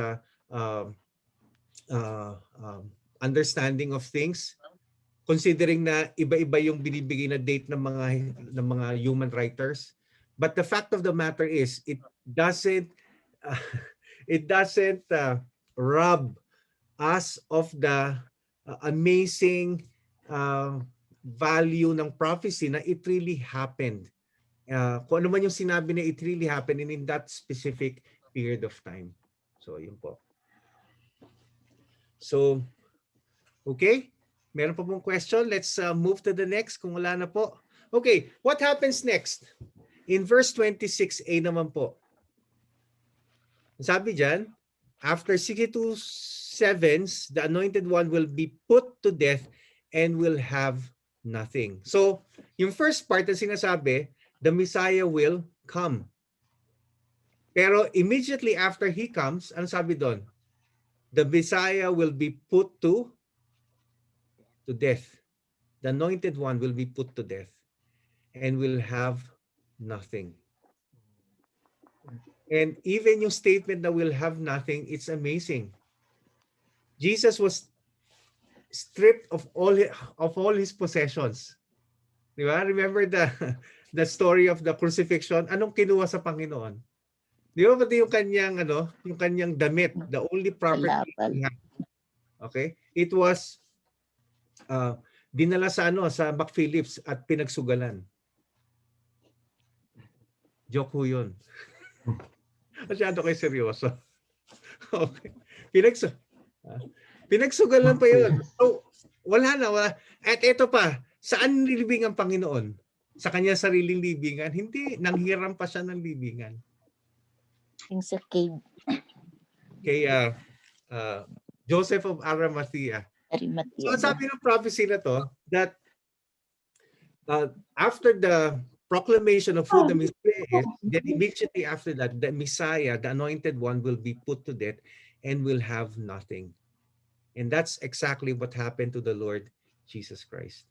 understanding of things, considering na iba-iba yung binibigay na date ng mga human writers. But the fact of the matter is it doesn't rob us of the amazing value ng prophecy na it really happened. Kung ano man yung sinabi na it really happened in that specific period of time. So yun po. So okay, meron pa pong question. Let's move to the next kung wala na po. Okay, what happens next? In verse 26a naman po. Sabi dyan, after 62 sevens, the anointed one will be put to death and will have nothing. So, yung first part na sinasabi, the Messiah will come. Pero immediately after he comes, ano sabi doon? The Messiah will be put to death. The anointed one will be put to death and will have nothing. And even yung statement that will have nothing, it's amazing. Jesus was stripped of all his possessions. Di ba? Remember the story of the crucifixion? Anong kinuha sa Panginoon? Di ba pati yung kanyang damit, the only property he had. Okay? It was dinala sa Mac Phillips at pinagsugalan. Joke ho yun. Masyado kayo seryoso. Okay. Pinagsugalan pa yun. So, wala. At ito pa, saan nilibing ang Panginoon? Sa kanya sariling libingan? Hindi, nanghiram pa siya ng libingan. Yung sa cave. Kay Joseph of Arimathea. So, sabi ng prophecy na to, that after the proclamation of who the Messiah is, then immediately after that, the Messiah, the anointed one, will be put to death and will have nothing. And that's exactly what happened to the Lord Jesus Christ.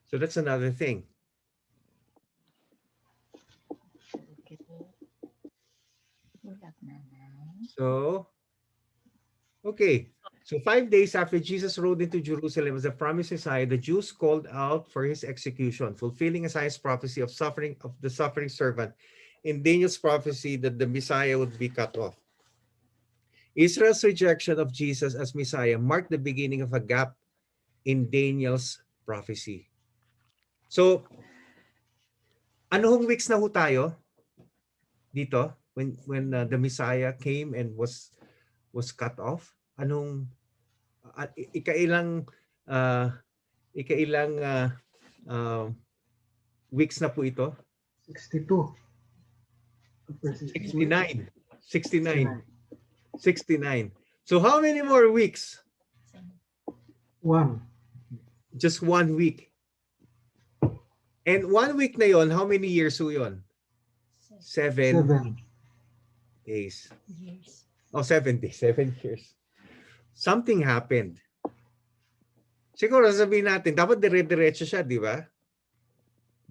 So that's another thing. So, okay. So 5 days after Jesus rode into Jerusalem as the promised Messiah, the Jews called out for his execution, fulfilling Isaiah's prophecy of the suffering servant in Daniel's prophecy that the Messiah would be cut off. Israel's rejection of Jesus as Messiah marked the beginning of a gap in Daniel's prophecy. So, anong weeks na ho tayo dito when the Messiah came and was cut off? Anong ikailang weeks na po ito? 62. 69. 69. So how many more weeks? 1. Just 1 week. And 1 week na yon, how many years ho yon? 7 days. Oh, 7 days. 7 years. Something happened. Siguro sabihin natin, dapat dire-diretso siya, di ba?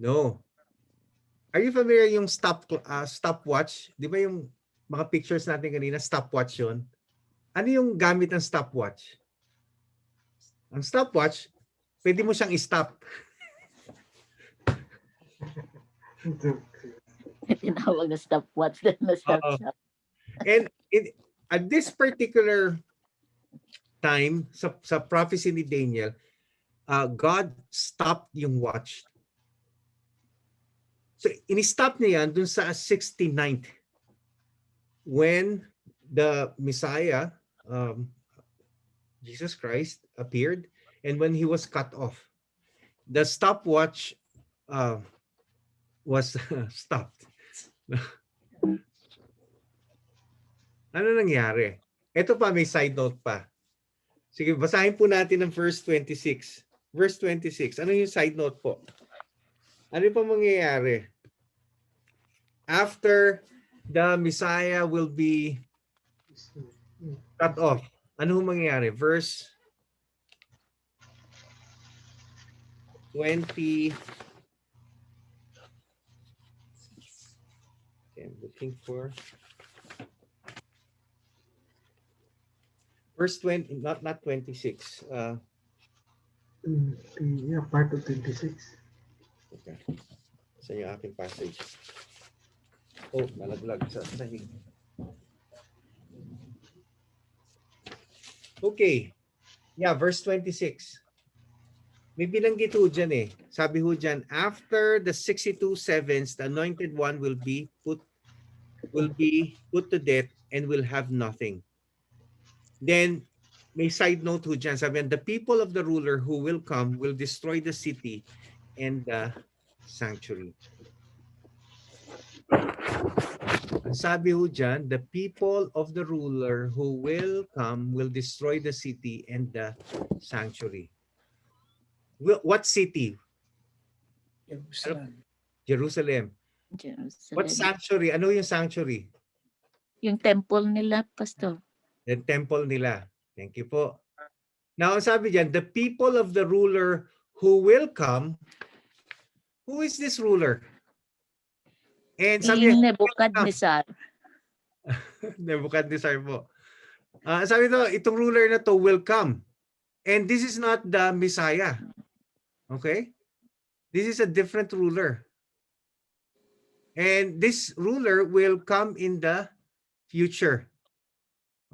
No. Are you familiar yung stopwatch? Di ba yung mga pictures natin kanina, stopwatch yun? Ano yung gamit ng stopwatch? Ang stopwatch, pwede mo siyang i-stop. Tinawag na stopwatch na stop. And at this particular time, sa prophecy ni Daniel, God stopped yung watch. So, in-stop niya yan dun sa 69th when the Messiah, Jesus Christ, appeared and when he was cut off. The stopwatch was stopped. Ano nangyari? Ito pa, may side note pa. Sige, basahin po natin ang verse 26. Verse 26. Ano yung side note po? Ano pa mangyayari? After the Messiah will be cut off, ano mangyayari? Verse 20. Okay, I'm looking for verse 20, not 26. Yeah, part of 26. Okay. Sa yung aking passage. Oh, nalaglag sa sahig. Okay. Yeah, verse 26. May binanggit ho dyan eh. Sabi ho dyan, after the 62 sevens, the anointed one will be put to death and will have nothing. Then, may side note ho dyan. Sabi yan, the people of the ruler who will come will destroy the city and the sanctuary. Ang sabi ho dyan, the people of the ruler who will come will destroy the city and the sanctuary. What city? Jerusalem. Jerusalem. Jerusalem. What sanctuary? Ano yung sanctuary? Yung temple nila, Pastor. The temple nila. Thank you po. Now, ang sabi dyan, the people of the ruler who will come. Who is this ruler? And sabi Yung Nebuchadnezzar. Nebuchadnezzar po. Sabi ito, itong ruler na to will come. And this is not the Messiah. Okay? This is a different ruler. And this ruler will come in the future.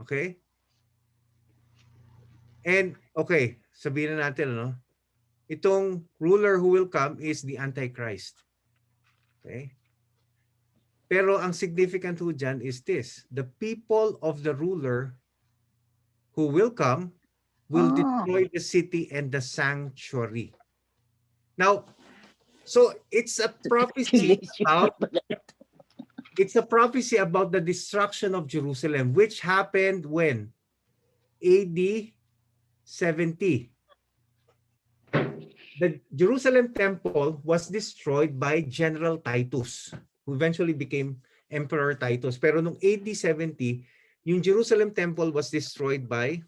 Okay? And, okay, sabihin na natin, ano? Itong ruler who will come is the Antichrist. Okay? Pero ang significant ho dyan is this. The people of the ruler who will come will destroy the city and the sanctuary. Now, so it's a prophecy about the destruction of Jerusalem, which happened when? AD 70. The Jerusalem temple was destroyed by General Titus, who eventually became Emperor Titus. Pero nung AD 70, yung Jerusalem temple was destroyed by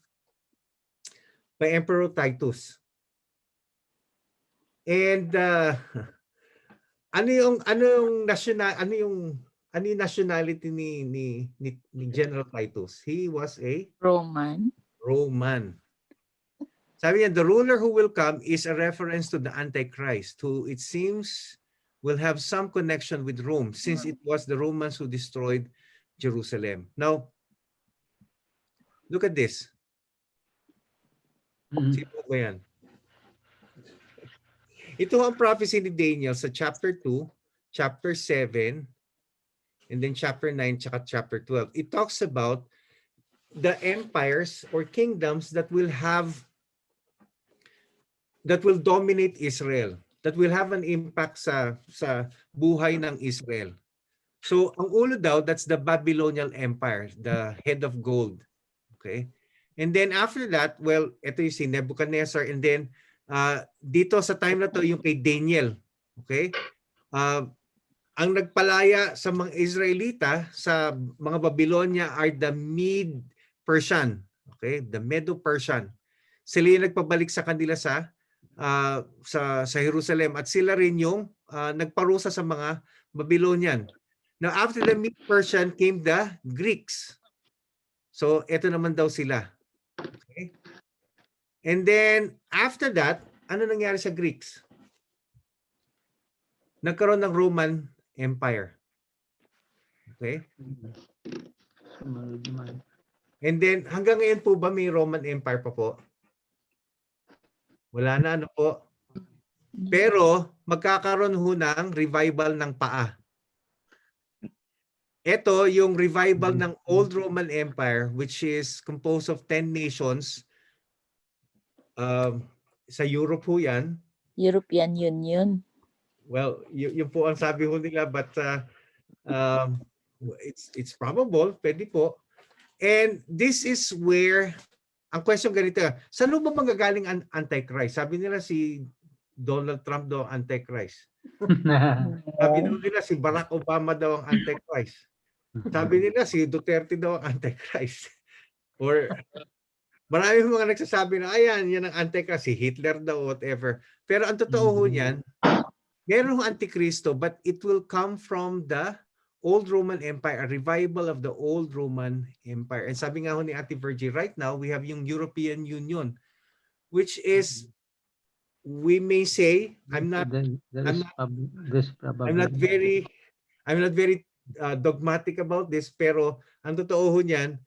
Emperor Titus. And ano yung nationality ni General Titus? He was a Roman. Sabi niya, the ruler who will come is a reference to the Antichrist, who it seems will have some connection with Rome, since it was the Romans who destroyed Jerusalem. Now, look at this. Sino ba yan? Ito ang prophecy ni Daniel sa chapter 2, chapter 7, and then chapter 9, tsaka chapter 12. It talks about the empires or kingdoms that will dominate Israel, that will have an impact sa buhay ng Israel. So, ang ulo daw, that's the Babylonian Empire, the head of gold. Okay? And then after that, well, ito yung si Nebuchadnezzar, and then dito sa time na to yung kay Daniel. Okay? Ang nagpalaya sa mga Israelita sa mga Babylonia are the Mede-Persian. Okay? The Medo-Persian. Sila yung nagpabalik sa kanila sa Jerusalem, at sila rin yung nagparusa sa mga Babylonian. Now after the Medo-Persian came the Greeks. So ito naman daw sila. Okay? And then after that, ano nangyari sa Greeks? Nagkaroon ng Roman Empire. Okay? Sumunod naman. And then hanggang ngayon po ba may Roman Empire pa po? Wala na, ano po? Pero magkakaroon ho ng revival ng paa. Ito yung revival ng Old Roman Empire, which is composed of 10 nations. Sa Europe ho yan. European Union. Well, yun po ang sabi ho nila, but it's probable, pwede po. And this is where, ang question ganito, saan ba manggagaling ang Antichrist? Sabi nila si Donald Trump daw ang Antichrist. Sabi nila si Barack Obama daw ang Antichrist. Sabi nila si Duterte daw ang Antichrist. Or marami mga nagsasabi na ayan, yan ang Antichrist, si Hitler daw, whatever. Pero ang totoo ho niyan, meron ho Antikristo, but it will come from the Old Roman Empire, a revival of the Old Roman Empire. And sabi nga ho ni Ate Virgie, right now, we have yung European Union, which is, we may say, I'm not very dogmatic about this, pero ang totoo ho niyan,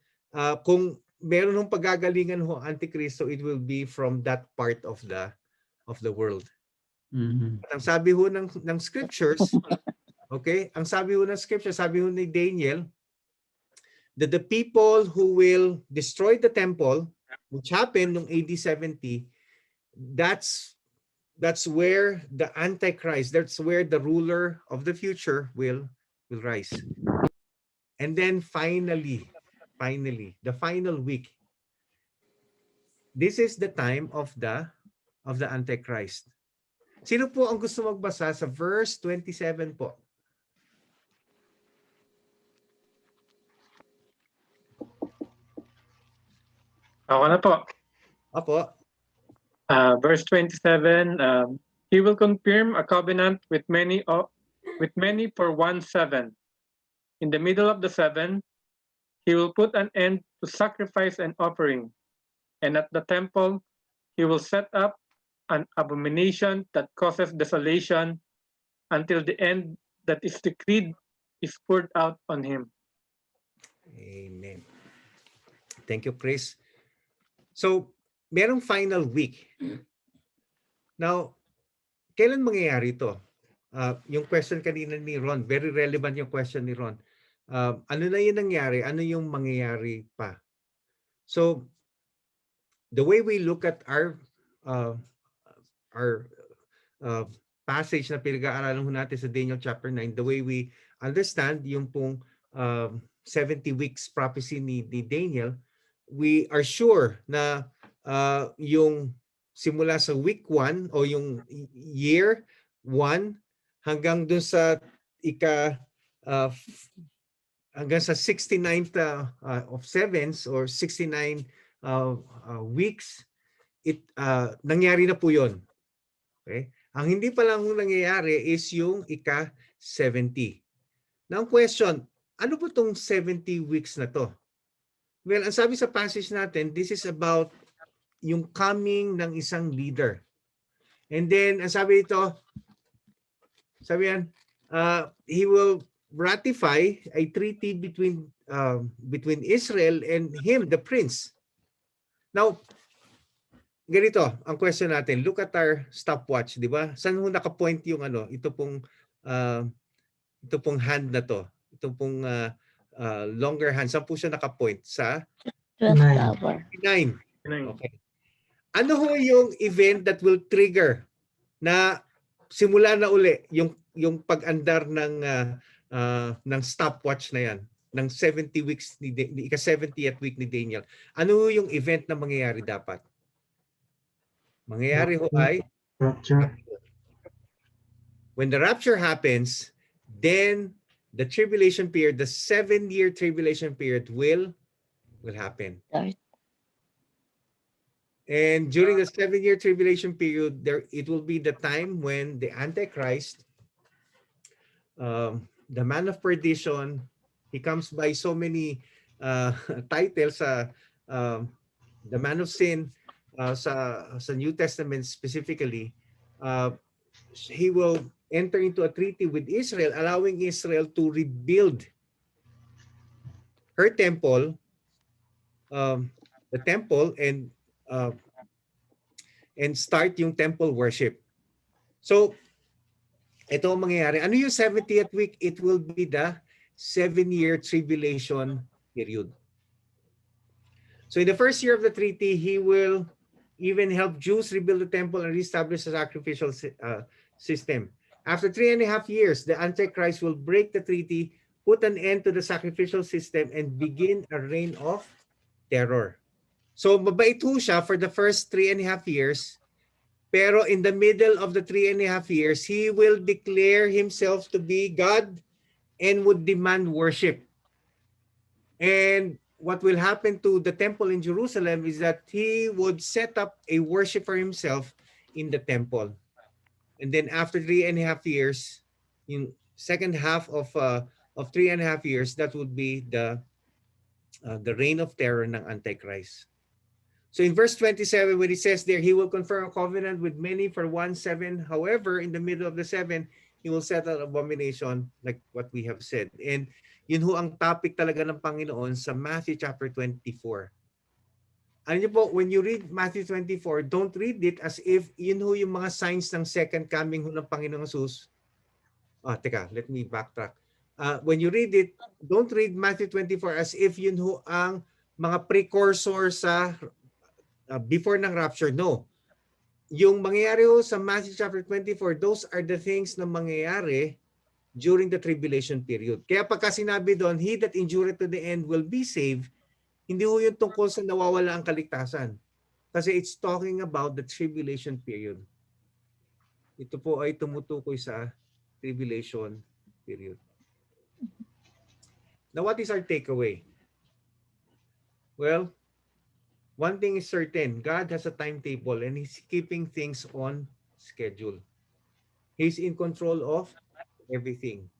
kung meron ng paggagalingan ho Antikristo, it will be from that part of the world. At ang sabi ho ng scriptures, okay, ang sabi ho ng scripture, sabi ho ni Daniel, that the people who will destroy the temple, which happened noong AD 70, that's where the Antichrist, that's where the ruler of the future will rise. And then finally, the final week, this is the time of the Antichrist. Sino po ang gusto magbasa sa verse 27 po? Ako na po. Apo. Verse 27, he will confirm a covenant with many for 1 7. In the middle of the 7, he will put an end to sacrifice and offering. And at the temple, he will set up an abomination that causes desolation until the end that is decreed is poured out on him. Amen. Thank you, Chris. So, merong final week. Now, kailan mangyayari ito? Yung question kanina ni Ron, very relevant yung question ni Ron. Ano na yung nangyari? Ano yung mangyayari pa? So, the way we look at our passage na pinag-aaralan natin sa Daniel chapter 9, the way we understand yung pong 70 weeks prophecy ni Daniel, we are sure na yung simula sa week 1 o yung year 1 hanggang dun sa hanggang sa 69th of sevens or 69 weeks, nangyari na po yun. Okay? Ang hindi pa lang nangyayari is yung ika-70. Now, question, ano po itong 70 weeks na to? Well, ang sabi sa passage natin, this is about yung coming ng isang leader. And then, ang sabi ito, sabi yan, he will ratify a treaty between Israel and him, the prince. Now, ganito, ang question natin, look at our stopwatch, di ba? Saan ho nakapoint yung ito pong hand na to, ito pong longer hand, saan po siya nakapoint? Sa 12 hour. 9. Okay. Ano ho yung event that will trigger na simula na uli yung pag-andar ng stopwatch na yan, ng 70 weeks ni ika-70th week ni Daniel? Ano yung event na mangyayari dapat? Mangyayari ho ay Rapture. when the rapture happens, then the tribulation period, the 7-year tribulation period will happen. Start. And during the 7-year tribulation period, it will be the time when the Antichrist the man of perdition. He comes by so many titles. The man of sin sa New Testament specifically. He will enter into a treaty with Israel, allowing Israel to rebuild her temple, the temple, and start yung temple worship. So, ito ang mangyayari. Ano yung 70th week? It will be the 7-year tribulation period. So in the first year of the treaty, he will even help Jews rebuild the temple and reestablish the sacrificial system. After 3.5 years, the Antichrist will break the treaty, put an end to the sacrificial system, and begin a reign of terror. So mabait ho siya for the first 3.5 years, pero in the middle of the 3.5 years, he will declare himself to be God and would demand worship. And what will happen to the temple in Jerusalem is that he would set up a worship for himself in the temple. And then after 3.5 years, in second half of 3.5 years, that would be the reign of terror ng Antichrist. So in verse 27, when it says there, he will confirm a covenant with many for 1/7. However, in the middle of the 7, he will settle abomination, like what we have said. And yun ho ang topic talaga ng Panginoon sa Matthew chapter 24. Ano niyo po, when you read Matthew 24, don't read it as if yun ho yung mga signs ng second coming ho ng Panginoong Jesus. Teka, let me backtrack. When you read it, don't read Matthew 24 as if yun ho ang mga precursor sa before ng rapture. No. Yung mangyayari ho sa Matthew chapter 24, those are the things na mangyayari during the tribulation period. Kaya pagka sinabi doon, he that endureth to the end will be saved, hindi ho yung tungkol sa nawawala ang kaligtasan. Kasi it's talking about the tribulation period. Ito po ay tumutukoy sa tribulation period. Now, what is our takeaway? Well, one thing is certain, God has a timetable and He's keeping things on schedule. He's in control of everything.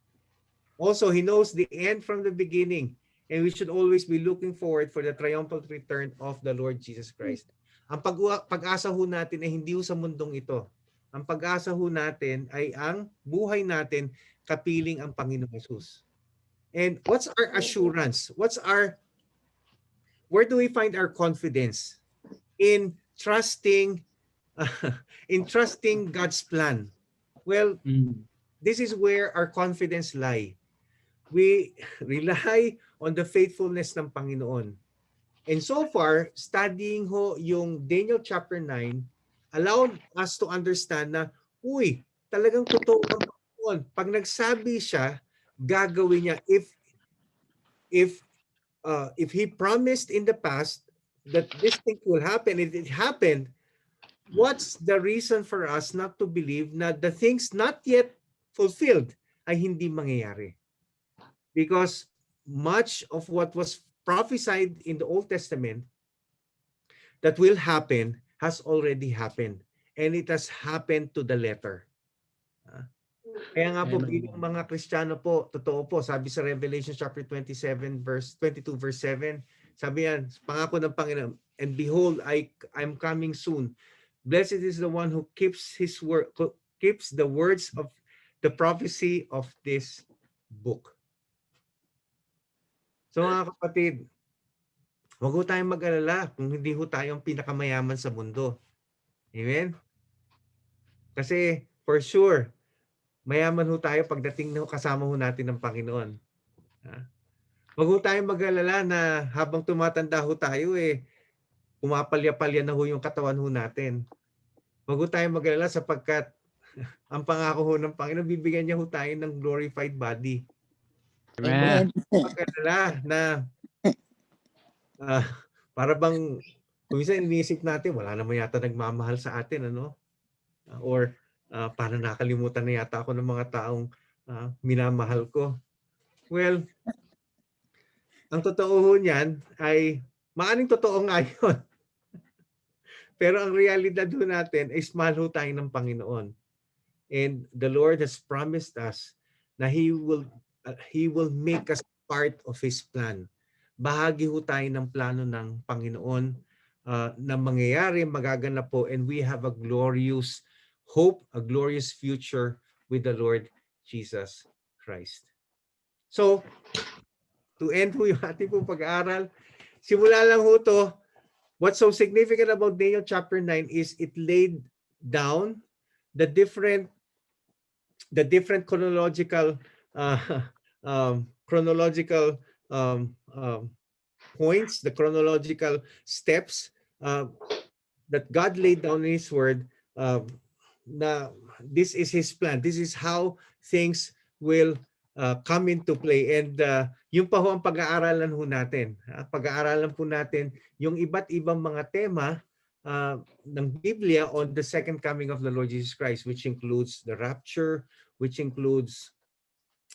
Also, He knows the end from the beginning, and we should always be looking forward for the triumphal return of the Lord Jesus Christ. Ang pag-asa ho natin ay hindi ho sa mundong ito. Ang pag-asa ho natin ay ang buhay natin kapiling ang Panginoong Jesus. And what's our assurance? Where do we find our confidence? In trusting God's plan. Well, this is where our confidence lie. We rely on the faithfulness ng Panginoon. And so far, studying ho yung Daniel chapter 9 allowed us to understand na, talagang totoo ang Panginoon. Pag nagsabi siya, gagawin niya. If He promised in the past that this thing will happen, if it happened, what's the reason for us not to believe na the things not yet fulfilled ay hindi mangyayari? Because much of what was prophesied in the Old Testament that will happen has already happened. And it has happened to the letter. Kaya nga po, bilang mga Kristiyano po, totoo po, sabi sa Revelation chapter 22 verse 7, sabi yan, pangako ng Panginoon, and behold, I'm coming soon. Blessed is the one who keeps the words of the prophecy of this book. So mga kapatid, huwag ho tayong mag-alala kung hindi ho tayong pinakamayaman sa mundo. Amen? Kasi for sure, mayaman ho tayo pagdating na kasama ho natin ng Panginoon. Huwag ho tayong mag-alala na habang tumatanda ho tayo, pumapalya-palya na ho yung katawan ho natin. Huwag ho tayong mag-alala sapagkat ang pangako ho ng Panginoon, bibigyan niya ho tayo ng glorified body. Amen. Mag-alala na para bang kung minsan iniisip natin, wala naman yata nagmamahal sa atin, ano? Or para nakalimutan na yata ako ng mga taong minamahal ko. Well, ang totoo ho niyan ay maaring totoo nga yun. Pero ang realidad ho natin is mahal ho tayo ng Panginoon. And the Lord has promised us na He will make us part of His plan. Bahagi ho tayo ng plano ng Panginoon na mangyayari, magaganap po, and we have a glorious hope, a glorious future with the Lord Jesus Christ. So, to end po yung ating pong pag-aaral, simula lang ho to, what's so significant about Daniel chapter 9 is it laid down the different chronological points, the chronological steps that God laid down in His Word. Na this is His plan. This is how things will come into play. And yung pa ho ang pag-aaralan ho natin. Pag-aaralan po natin yung iba't ibang mga tema ng Biblia on the second coming of the Lord Jesus Christ, which includes the rapture, which includes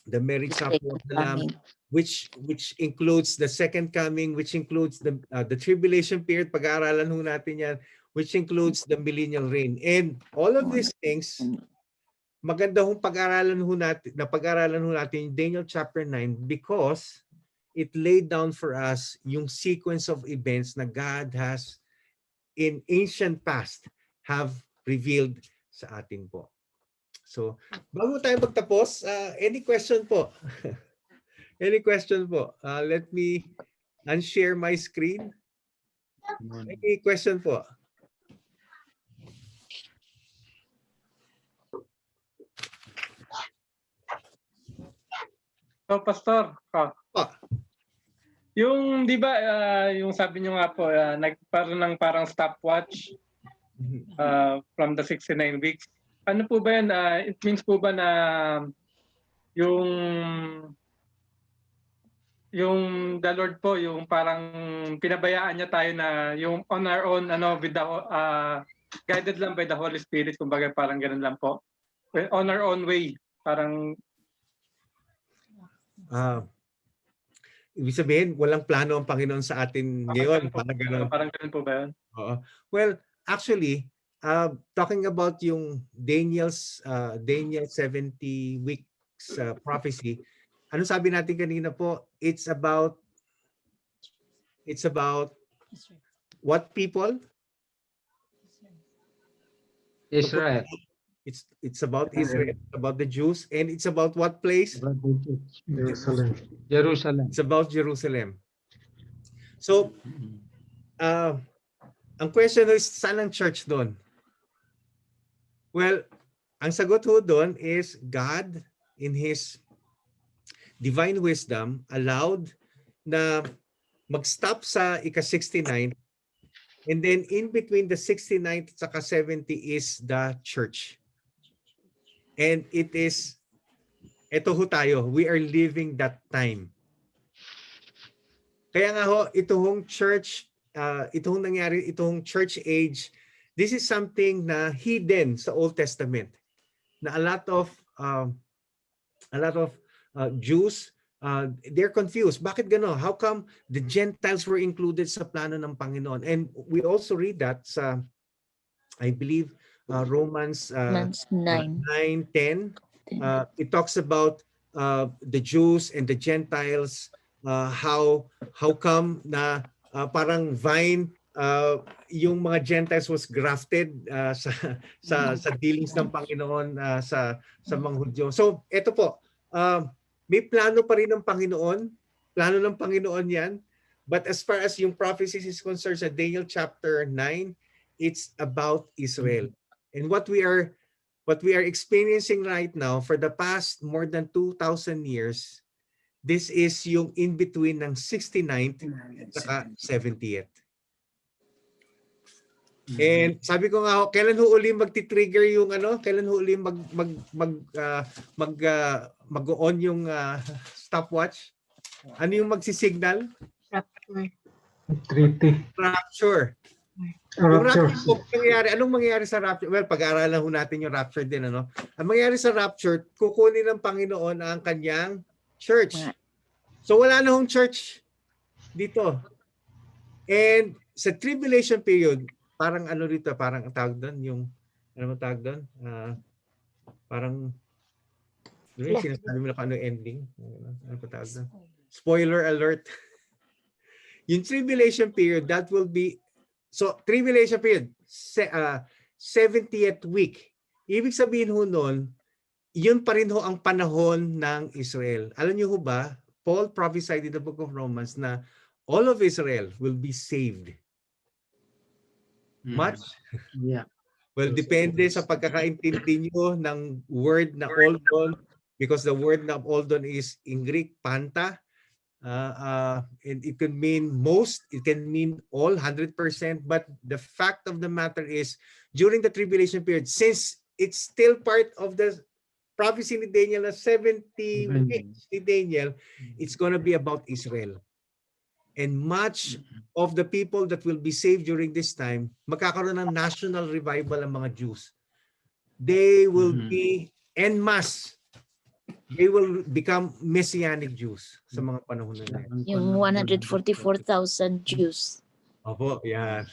the marriage supper of the Lamb, which includes the second coming, which includes the tribulation period. Pag-aaralan ho natin yan, which includes the millennial reign. And all of these things, maganda hong pag-aralan ho natin yung Daniel chapter 9 because it laid down for us yung sequence of events na God has in ancient past have revealed sa atin po. So, bago tayo magtapos, any question po? Any question po? Let me unshare my screen. Any question po? So, Pastor, yung, di ba, yung sabi nyo nga po, nagkaroon ng parang stopwatch from the 69 weeks. Ano po ba yan? It means po ba na yung the Lord po, yung parang pinabayaan niya tayo na yung on our own, with the, guided lang by the Holy Spirit, kumbaga parang ganun lang po. On our own way, parang ibig sabihin, walang plano ang Panginoon sa atin ngayon. Parang ganun po ba yun? Well, actually, talking about yung Daniel 70 weeks prophecy, ano sabi natin kanina po? It's about what people? Israel. It's about Israel, about the Jews, and it's about what place? Jerusalem. It's about Jerusalem. So, ang question is, saan ang church doon? Well, ang sagot ho doon is God, in His divine wisdom, allowed na mag-stop sa ika-69, and then in between the 69 at saka 70 is the church. And it is, eto ho tayo, we are living that time. Kaya nga ho, ito hong church, ito hong nangyari, itong church age, this is something na hidden sa Old Testament. Na a lot of Jews, they're confused. Bakit gano'n? How come the Gentiles were included sa plano ng Panginoon? And we also read that sa, I believe, Romans 9:10. It talks about the Jews and the Gentiles, how come na parang vine, yung mga Gentiles was grafted sa dealings ng Panginoon sa mga Hudyo. So ito po, may plano pa rin ng Panginoon. Plano ng Panginoon yan. But as far as yung prophecies is concerned sa Daniel chapter 9, it's about Israel. And what we are experiencing right now for the past more than 2,000 years, this is yung in between ng 69th at 70th. And sabi ko nga, kailan ho uli magti-trigger yung kailan ho uli mag-on yung stopwatch? Ano yung magsisignal? Rapture. Yung rapture po, anong mangyayari sa rapture? Well, pag-aaralan ho natin yung rapture din. Ang mangyayari sa rapture, kukunin ng Panginoon ang kanyang church. So wala na hong church dito. And sa tribulation period, parang rito, parang ang tawag doon, yung, ano mo tawag doon? Parang Sinasabi mo na kung ano ending. Ano pa tawag doon? Spoiler alert. Yung tribulation period, that will be, so tribulation period, 70th week. Ibig sabihin ho nun, yun pa rin ho ang panahon ng Israel. Alam niyo ho ba, Paul prophesied in the book of Romans na all of Israel will be saved. Much? Yeah. Well, depende sa pagkakaintindi nyo ng word na Oldon, because the word na Oldon is in Greek, panta. And it can mean most, it can mean all, 100%. But the fact of the matter is, during the tribulation period, since it's still part of the prophecy ni Daniel na 70 weeks ni Daniel, it's gonna be about Israel. And much of the people that will be saved during this time, magkakaroon ng national revival ang mga Jews. They will be en masse. They will become Messianic Jews sa mga panahon na yan. Yung 144,000 Jews. Opo, yan.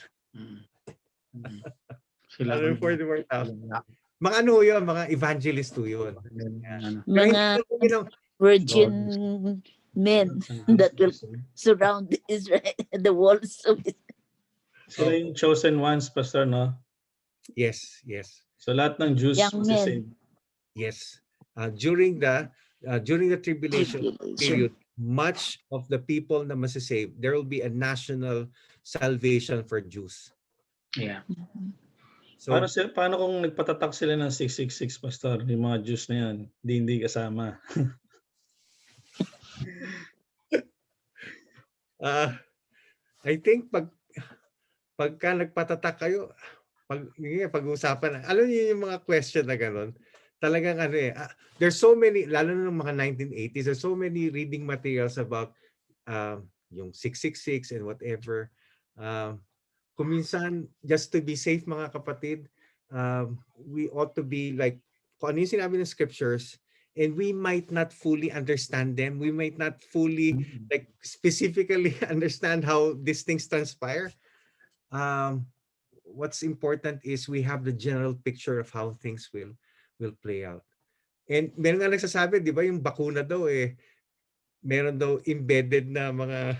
Sila 144,000. Mga ano yun, mga evangelist yun. mga virgin men that will surround Israel, the walls of Israel. Sila yung chosen ones, Pastor, no? Yes, yes. So lahat ng Jews Young men. masisave. Yes. During the tribulation period, much of the people na masasave, there will be a national salvation for Jews. Yeah. So, Paano kung nagpatatak sila ng 666, Pastor? Yung mga Jews na yan, hindi kasama. I think pagka nagpatatak kayo, pag-uusapan, alam niyo yung mga question na gano'n, talagang there's so many, lalo na ng mga 1980s, there's so many reading materials about yung 666 and whatever. Kung minsan, just to be safe mga kapatid, we ought to be like, kung ano yung sinabi ng scriptures, and we might not fully understand them, we might not fully like specifically understand how these things transpire. What's important is we have the general picture of how things will play out. And meron nga nagsasabi, di ba, yung bakuna daw meron daw embedded na mga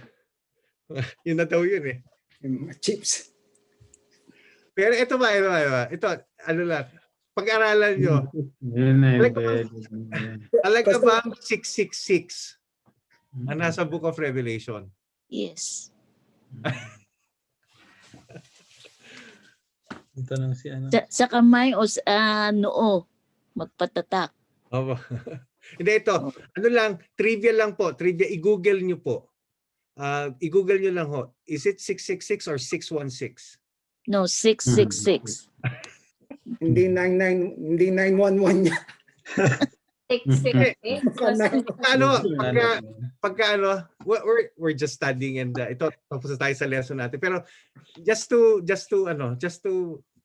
yun na daw yun Chips. Pero ito ano lang, pag-aralan nyo, talaga ba 666 ang nasa Book of Revelation? Yes. Ito nang si ano. Sa kamay o sa noo, magpatatak. Oh. Hindi, ito. Ano lang, trivia lang po. Trivia, i-google nyo po. I-google nyo lang ho. Is it 666 or 616? No, 666. Hindi 911 niya. We're just studying and ito tapos na tayo sa lesson natin, pero just to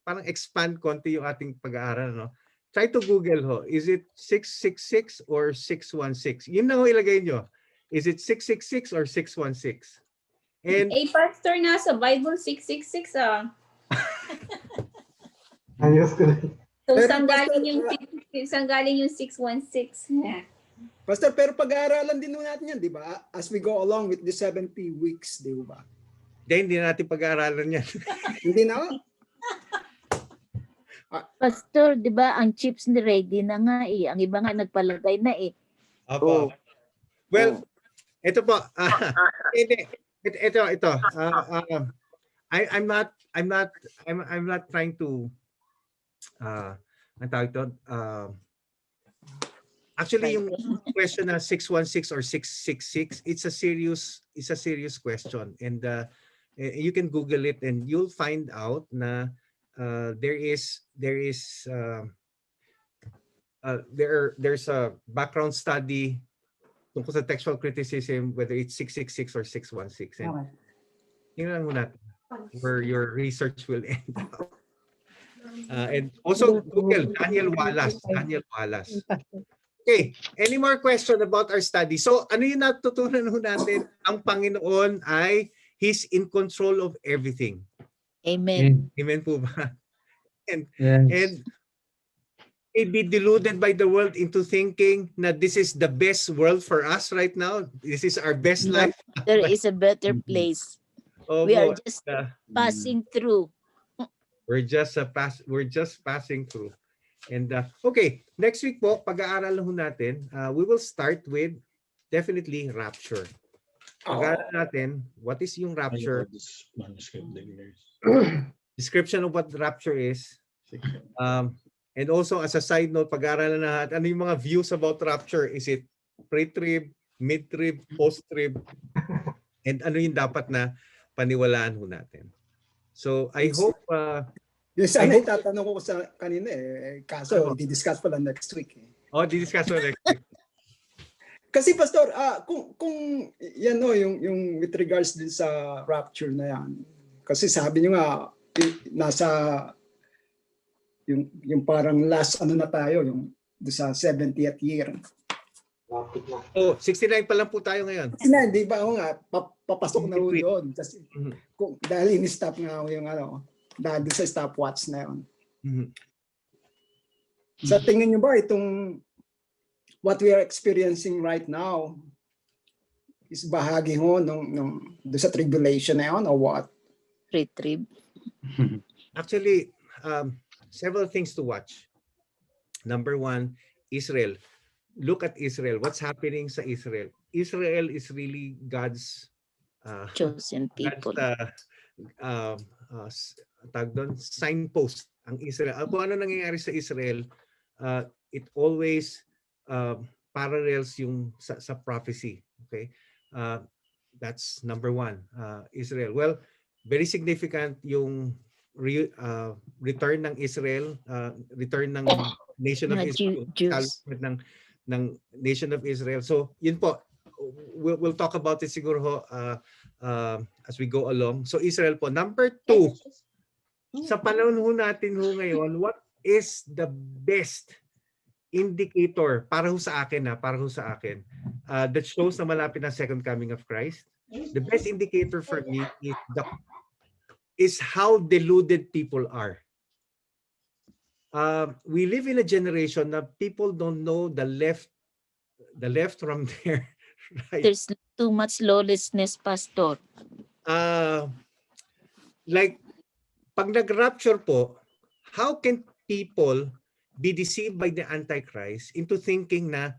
parang expand konti yung ating pag-aaral, no? Try to Google ho, is it 666 or 616? Yun na ho ilagay nyo. Is it 666 or 616? And Pastor, nasa Bible 666 ah. Ayos ko rin. So Pero saan Pastor, galing yung 616? Pastor, pero pag-aaralan din natin yan, di ba? As we go along with the 70 weeks, di ba? hindi natin pag-aaralan yan. Hindi na. Pastor, di ba ang chips ni ready na nga Ang iba nga nagpalagay na Opo. Well, ito po. Ito. I'm not trying to actually yung question na 616 or 666, it's a serious question, and you can Google it and you'll find out na there's a background study tungkol sa textual criticism, whether it's 666 or 616. And yun lang muna where your research will end up. And also Google Daniel Wallace. Okay, any more question about our study? So ano yung natutunan natin? Ang Panginoon ay He's in control of everything. Amen. Amen po ba? And may be deluded by the world into thinking that this is the best world for us right now. This is our best No, life. there is a better place. We are Opo, just passing through. we're just passing through. And okay, next week po, pag-aaral ho natin, we will start with definitely rapture. Pag-aaral natin, what is yung rapture? This manuscript declares. Description of what rapture is. And also as a side note, pag-aaralan natin, ano yung mga views about rapture? Is it pre-trib, mid-trib, post-trib? And ano yung dapat na paniwalaan ho natin? So I hope Yung sana itatanong ko sa kanina kaso i-discuss pala next week. di-discuss mo next week. Kasi Pastor, kung yan yung with regards din sa rapture na yan. Kasi sabi niyo nga nasa yung parang last na tayo, yung sa 70th year. Oh, 69 pa lang po tayo ngayon. Kasi na, di ba ako nga, papasok na ho yun. Kasi dahil in-stop nga ako yung dahil sa stopwatch na yun. Sa tingin nyo ba itong what we are experiencing right now is bahagi ho nung sa tribulation na yun or what? Pre-trib. Actually, several things to watch. Number one, Israel. Look at Israel. What's happening sa Israel? Israel is really God's chosen people. Tag doon, signpost ang Israel. Kung ano nangyayari sa Israel, it always parallels yung sa prophecy. Okay? That's number one, Israel. Well, very significant yung return ng Israel, return ng Nation of Israel, establishment ng Nation of Israel. So, yun po. We'll talk about it siguro as we go along. So, Israel po. Number two, sa panahon ho natin ho ngayon, what is the best indicator para ho sa akin that shows na malapit na second coming of Christ? The best indicator for me is how deluded people are. We live in a generation that people don't know the left from their right. There's too much lawlessness, Pastor. Like, pag nag-rapture po, how can people be deceived by the Antichrist into thinking na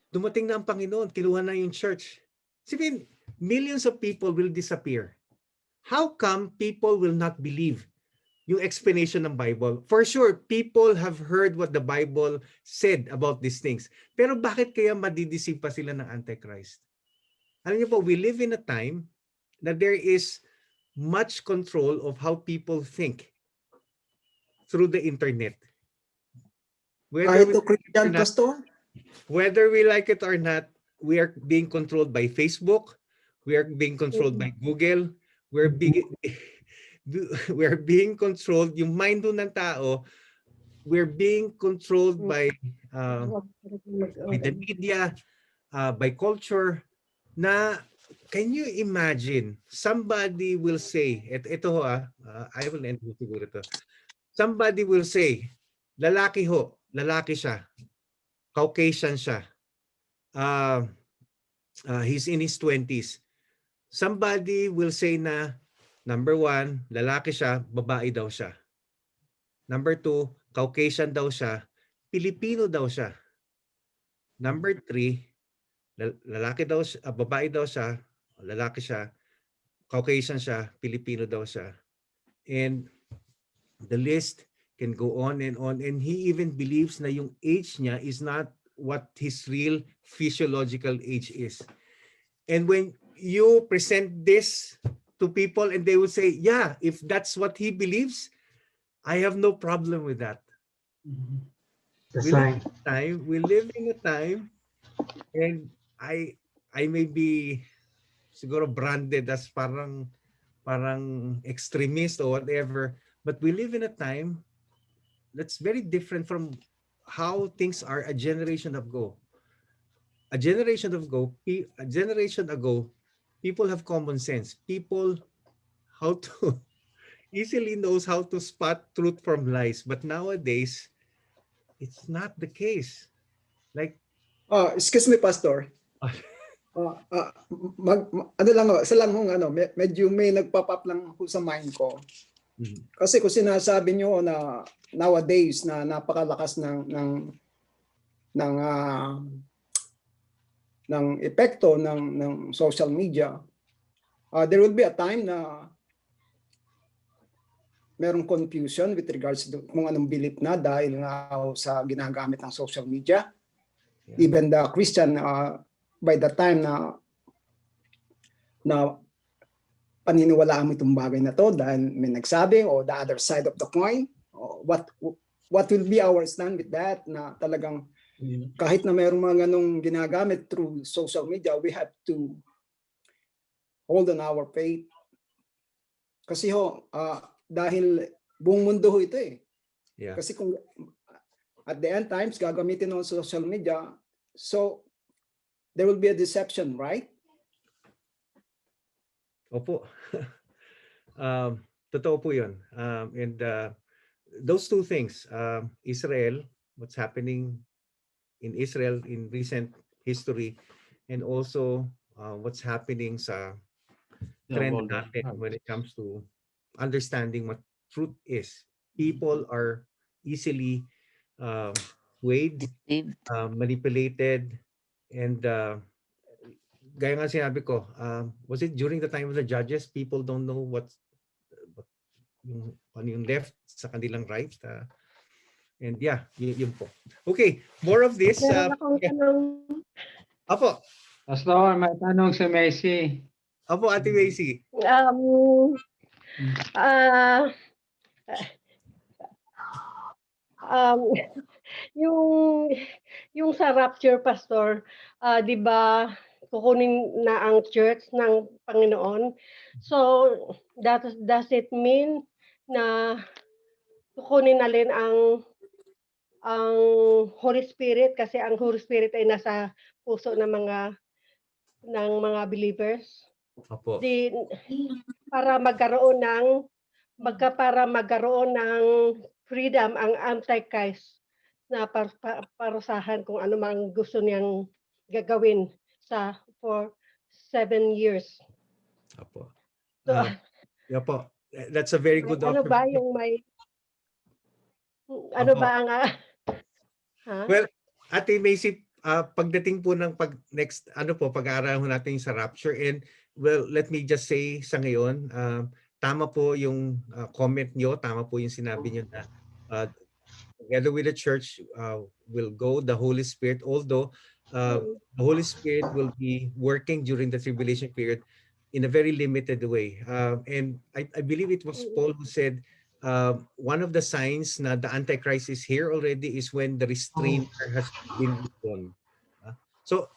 dumating na ang Panginoon, kinuha na yung church? Sabihin, millions of people will disappear. How come people will not believe yung explanation ng Bible? For sure, people have heard what the Bible said about these things. Pero bakit kaya madideceive pa sila ng Antichrist? Alam niyo po, we live in a time that there is much control of how people think through the internet. Whether we like it or not, we are being controlled by Facebook. We are being controlled by Google. We're being controlled, yung mind ng tao, we're being controlled by the media, by culture, na can you imagine, somebody will say, ito I will end siguro ito. Somebody will say, lalaki siya, Caucasian siya, he's in his 20s. Somebody will say na, number one, lalaki siya, babae daw siya. Number two, Caucasian daw siya, Pilipino daw siya. Number three, lalaki daw siya, babae daw siya, lalaki siya, Caucasian siya, Pilipino daw siya. And the list can go on. And he even believes na yung age niya is not what his real physiological age is. And when you present this to people and they will say, yeah, if that's what he believes, I have no problem with that. We live in a time and I may be siguro branded as parang extremist or whatever, but we live in a time that's very different from how things are a generation ago. A generation ago, people have common sense. People how to easily knows how to spot truth from lies. But nowadays, it's not the case. Like, Excuse me, Pastor. Ano lang, isa lang hong ano, medyo may nagpop up lang ho sa mind ko. Kasi kung sinasabi nyo na nowadays na napakalakas ng epekto ng social media, there will be a time na merong confusion with regards to kung anong belief na dahil nga sa ginagamit ng social media. Even the Christian, by the time na paniniwalaan mo itong bagay na to dahil may nagsabi o the other side of the coin, what will be our stand with that, na talagang kahit na mayroong mga ganong ginagamit through social media, we have to hold on our faith. Kasi dahil buong mundo ho ito eh. yeah. Kasi kung at the end times, gagamitin ng social media, so there will be a deception, right? Opo. Totoo po yun. And those two things, Israel, what's happening in Israel in recent history, and also what's happening sa trend natin when it comes to understanding what truth is. People are easily swayed, manipulated, and gaya nga sinabi ko, was it during the time of the judges, people don't know what yung left sa kanilang right, and yeah, yun po. Okay, more of this. Apo. Pastor, may tanong si Macy. Apo, Ate Macy. Yung sa rapture, Pastor, di ba kukunin na ang church ng Panginoon? So, does it mean na kukunin na rin ang Holy Spirit, kasi ang Holy Spirit ay nasa puso ng mga believers? Apo. Para magkaroon ng freedom ang Antichrist na parusahan kung ano mang gusto niyang gagawin for 7 years. Apo. So, Apo. That's a very good ano ba yung may ano Apo. ba ang Well, Ate Macy, pagdating po ng next pag-aaralan natin sa rapture, and well, let me just say sa ngayon, tama po yung comment nyo, tama po yung sinabi nyo na together with the church will go the Holy Spirit, although the Holy Spirit will be working during the tribulation period in a very limited way. And I believe it was Paul who said, one of the signs na the Antichrist is here already is when the restrainer has been withdrawn. So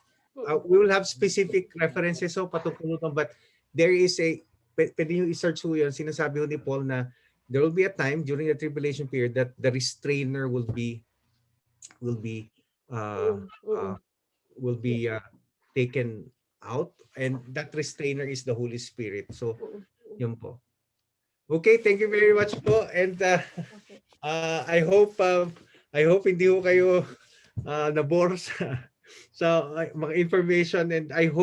we will have specific references patungkol doon, but there is pwede nyo i-search ho yun, sinasabi ho ni Paul na there will be a time during the tribulation period that the restrainer will be taken out, and that restrainer is the Holy Spirit. So yun po. Okay, thank you very much po, and I hope hindi ko kayo na-bore sa mga information, and I hope